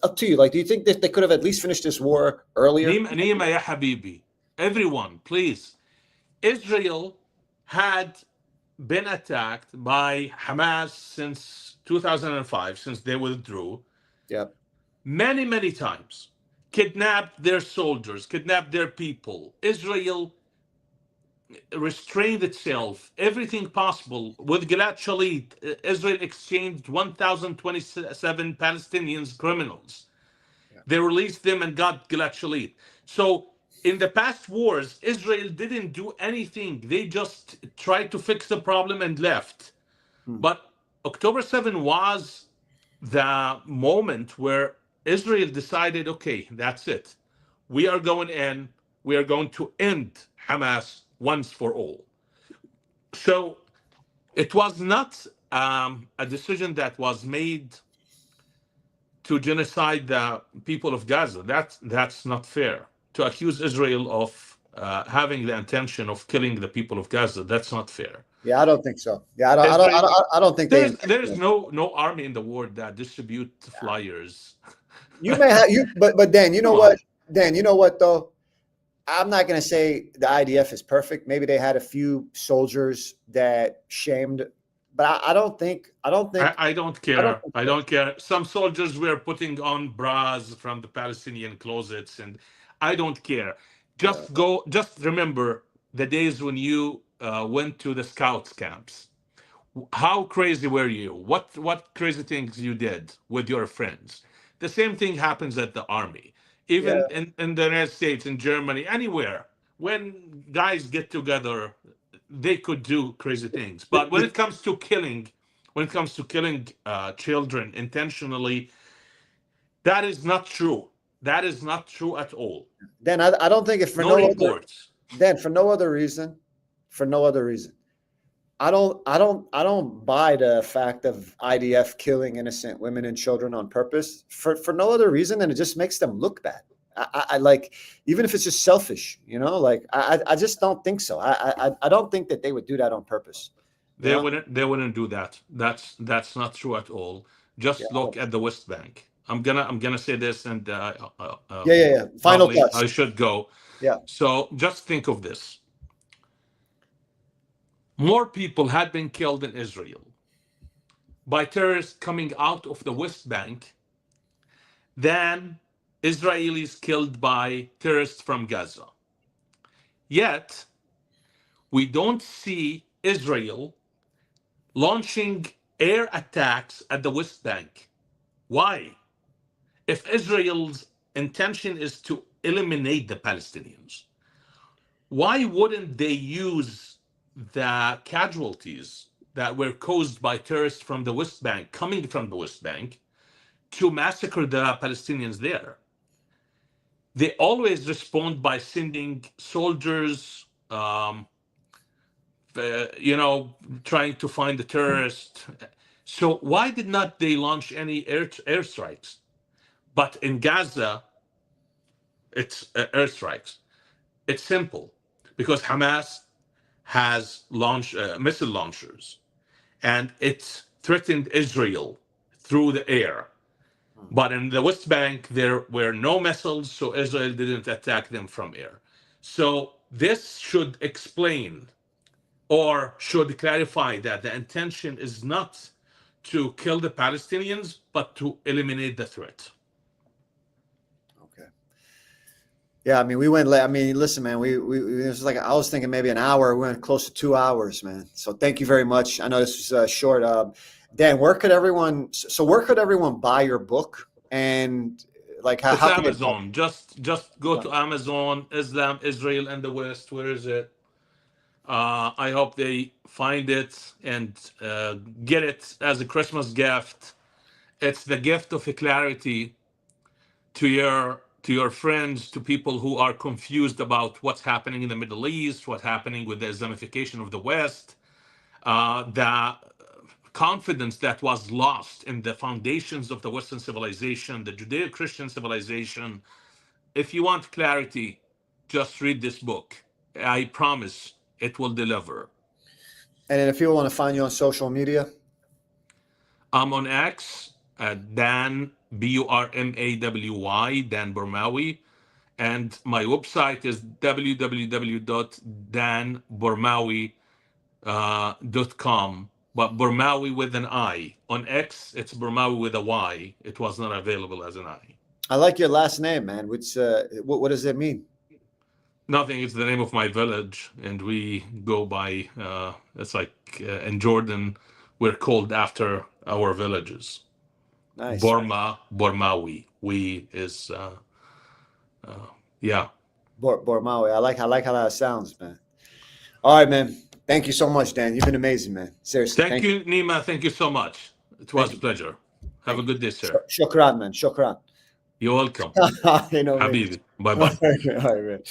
Up to you. Like, do you think that they could have at least finished this war earlier? Nima ya habibi, everyone, please. Israel had been attacked by Hamas since 2005, since they withdrew. Yeah. Many, many times. Kidnapped their soldiers, kidnapped their people. Israel restrained itself, everything possible. With Gilad Shalit, Israel exchanged 1,027 Palestinians criminals. Yeah. They released them and got Gilad Shalit. So in the past wars, Israel didn't do anything. They just tried to fix the problem and left. But October 7 was the moment where Israel decided, okay, that's it. We are going in. We are going to end Hamas once for all. So it was not a decision that was made to genocide the people of Gaza. That's not fair. To accuse Israel of having the intention of killing the people of Gaza, that's not fair. Yeah, I don't think so. Yeah, I don't think there's no army in the world that distribute flyers. You may have but Dan, you know what? Dan, you know what though? I'm not going to say the IDF is perfect. Maybe they had a few soldiers that shamed, but I don't think. I don't care. I don't think I don't care. Some soldiers were putting on bras from the Palestinian closets, and I don't care. Just go. Just remember the days when you went to the scouts camps. How crazy were you? What crazy things you did with your friends? The same thing happens at the army, yeah. even in the United States, in Germany, anywhere. When guys get together, they could do crazy things. But when it comes to killing, children intentionally, that is not true. That is not true at all. Then I don't think if for No no other, reports. then for no other reason, I don't buy the fact of IDF killing innocent women and children on purpose for no other reason than it just makes them look bad. I like, even if it's just selfish, like I just don't think so. I don't think that they would do that on purpose. They wouldn't do that. That's not true at all. Just look at the West Bank. I'm gonna say this, and Final probably thoughts. I should go. Yeah. So just think of this. More people had been killed in Israel by terrorists coming out of the West Bank than Israelis killed by terrorists from Gaza. Yet, we don't see Israel launching air attacks at the West Bank. Why? If Israel's intention is to eliminate the Palestinians, why wouldn't they use the casualties that were caused by terrorists from the West Bank, coming from the West Bank, to massacre the Palestinians there? They always respond by sending soldiers, trying to find the terrorist. So why did not they launch any airstrikes? But in Gaza, it's airstrikes. It's simple, because Hamas has launched missile launchers, and it's threatened Israel through the air. But in the West Bank, there were no missiles, so Israel didn't attack them from air. So this should explain, or should clarify, that the intention is not to kill the Palestinians, but to eliminate the threat. Yeah, I mean, we went late. I mean, listen, man, we it was like, I was thinking maybe an hour. We went close to 2 hours, man. So thank you very much. I know this was short. Dan, where could everyone buy your book? And like, It's how can they- Amazon. Just go to Amazon. Islam, Israel, and the West. Where is it? I hope they find it and get it as a Christmas gift. It's the gift of clarity to your friends, to people who are confused about what's happening in the Middle East, what's happening with the Islamification of the West, the confidence that was lost in the foundations of the Western civilization, the Judeo-Christian civilization. If you want clarity, just read this book. I promise it will deliver. And then if people want to find you on social media? I'm on X, Dan, Burmawy, Dan Burmawy. And my website is www.danburmawy.com. But Burmawy with an I. On X, it's Burmawy with a Y. It was not available as an I. I like your last name, man. Which what does it mean? Nothing. It's the name of my village, and we go by. It's like in Jordan, we're called after our villages. Nice. Burmawy. We is yeah. Burmawy. I like how that sounds, man. All right, man. Thank you so much, Dan. You've been amazing, man. Seriously. Thank you, Nima. Thank you so much. It was a pleasure. Have a good day, sir. Shukran, man. Shukran. You're welcome. You know, Habibi. Bye-bye. All right, man.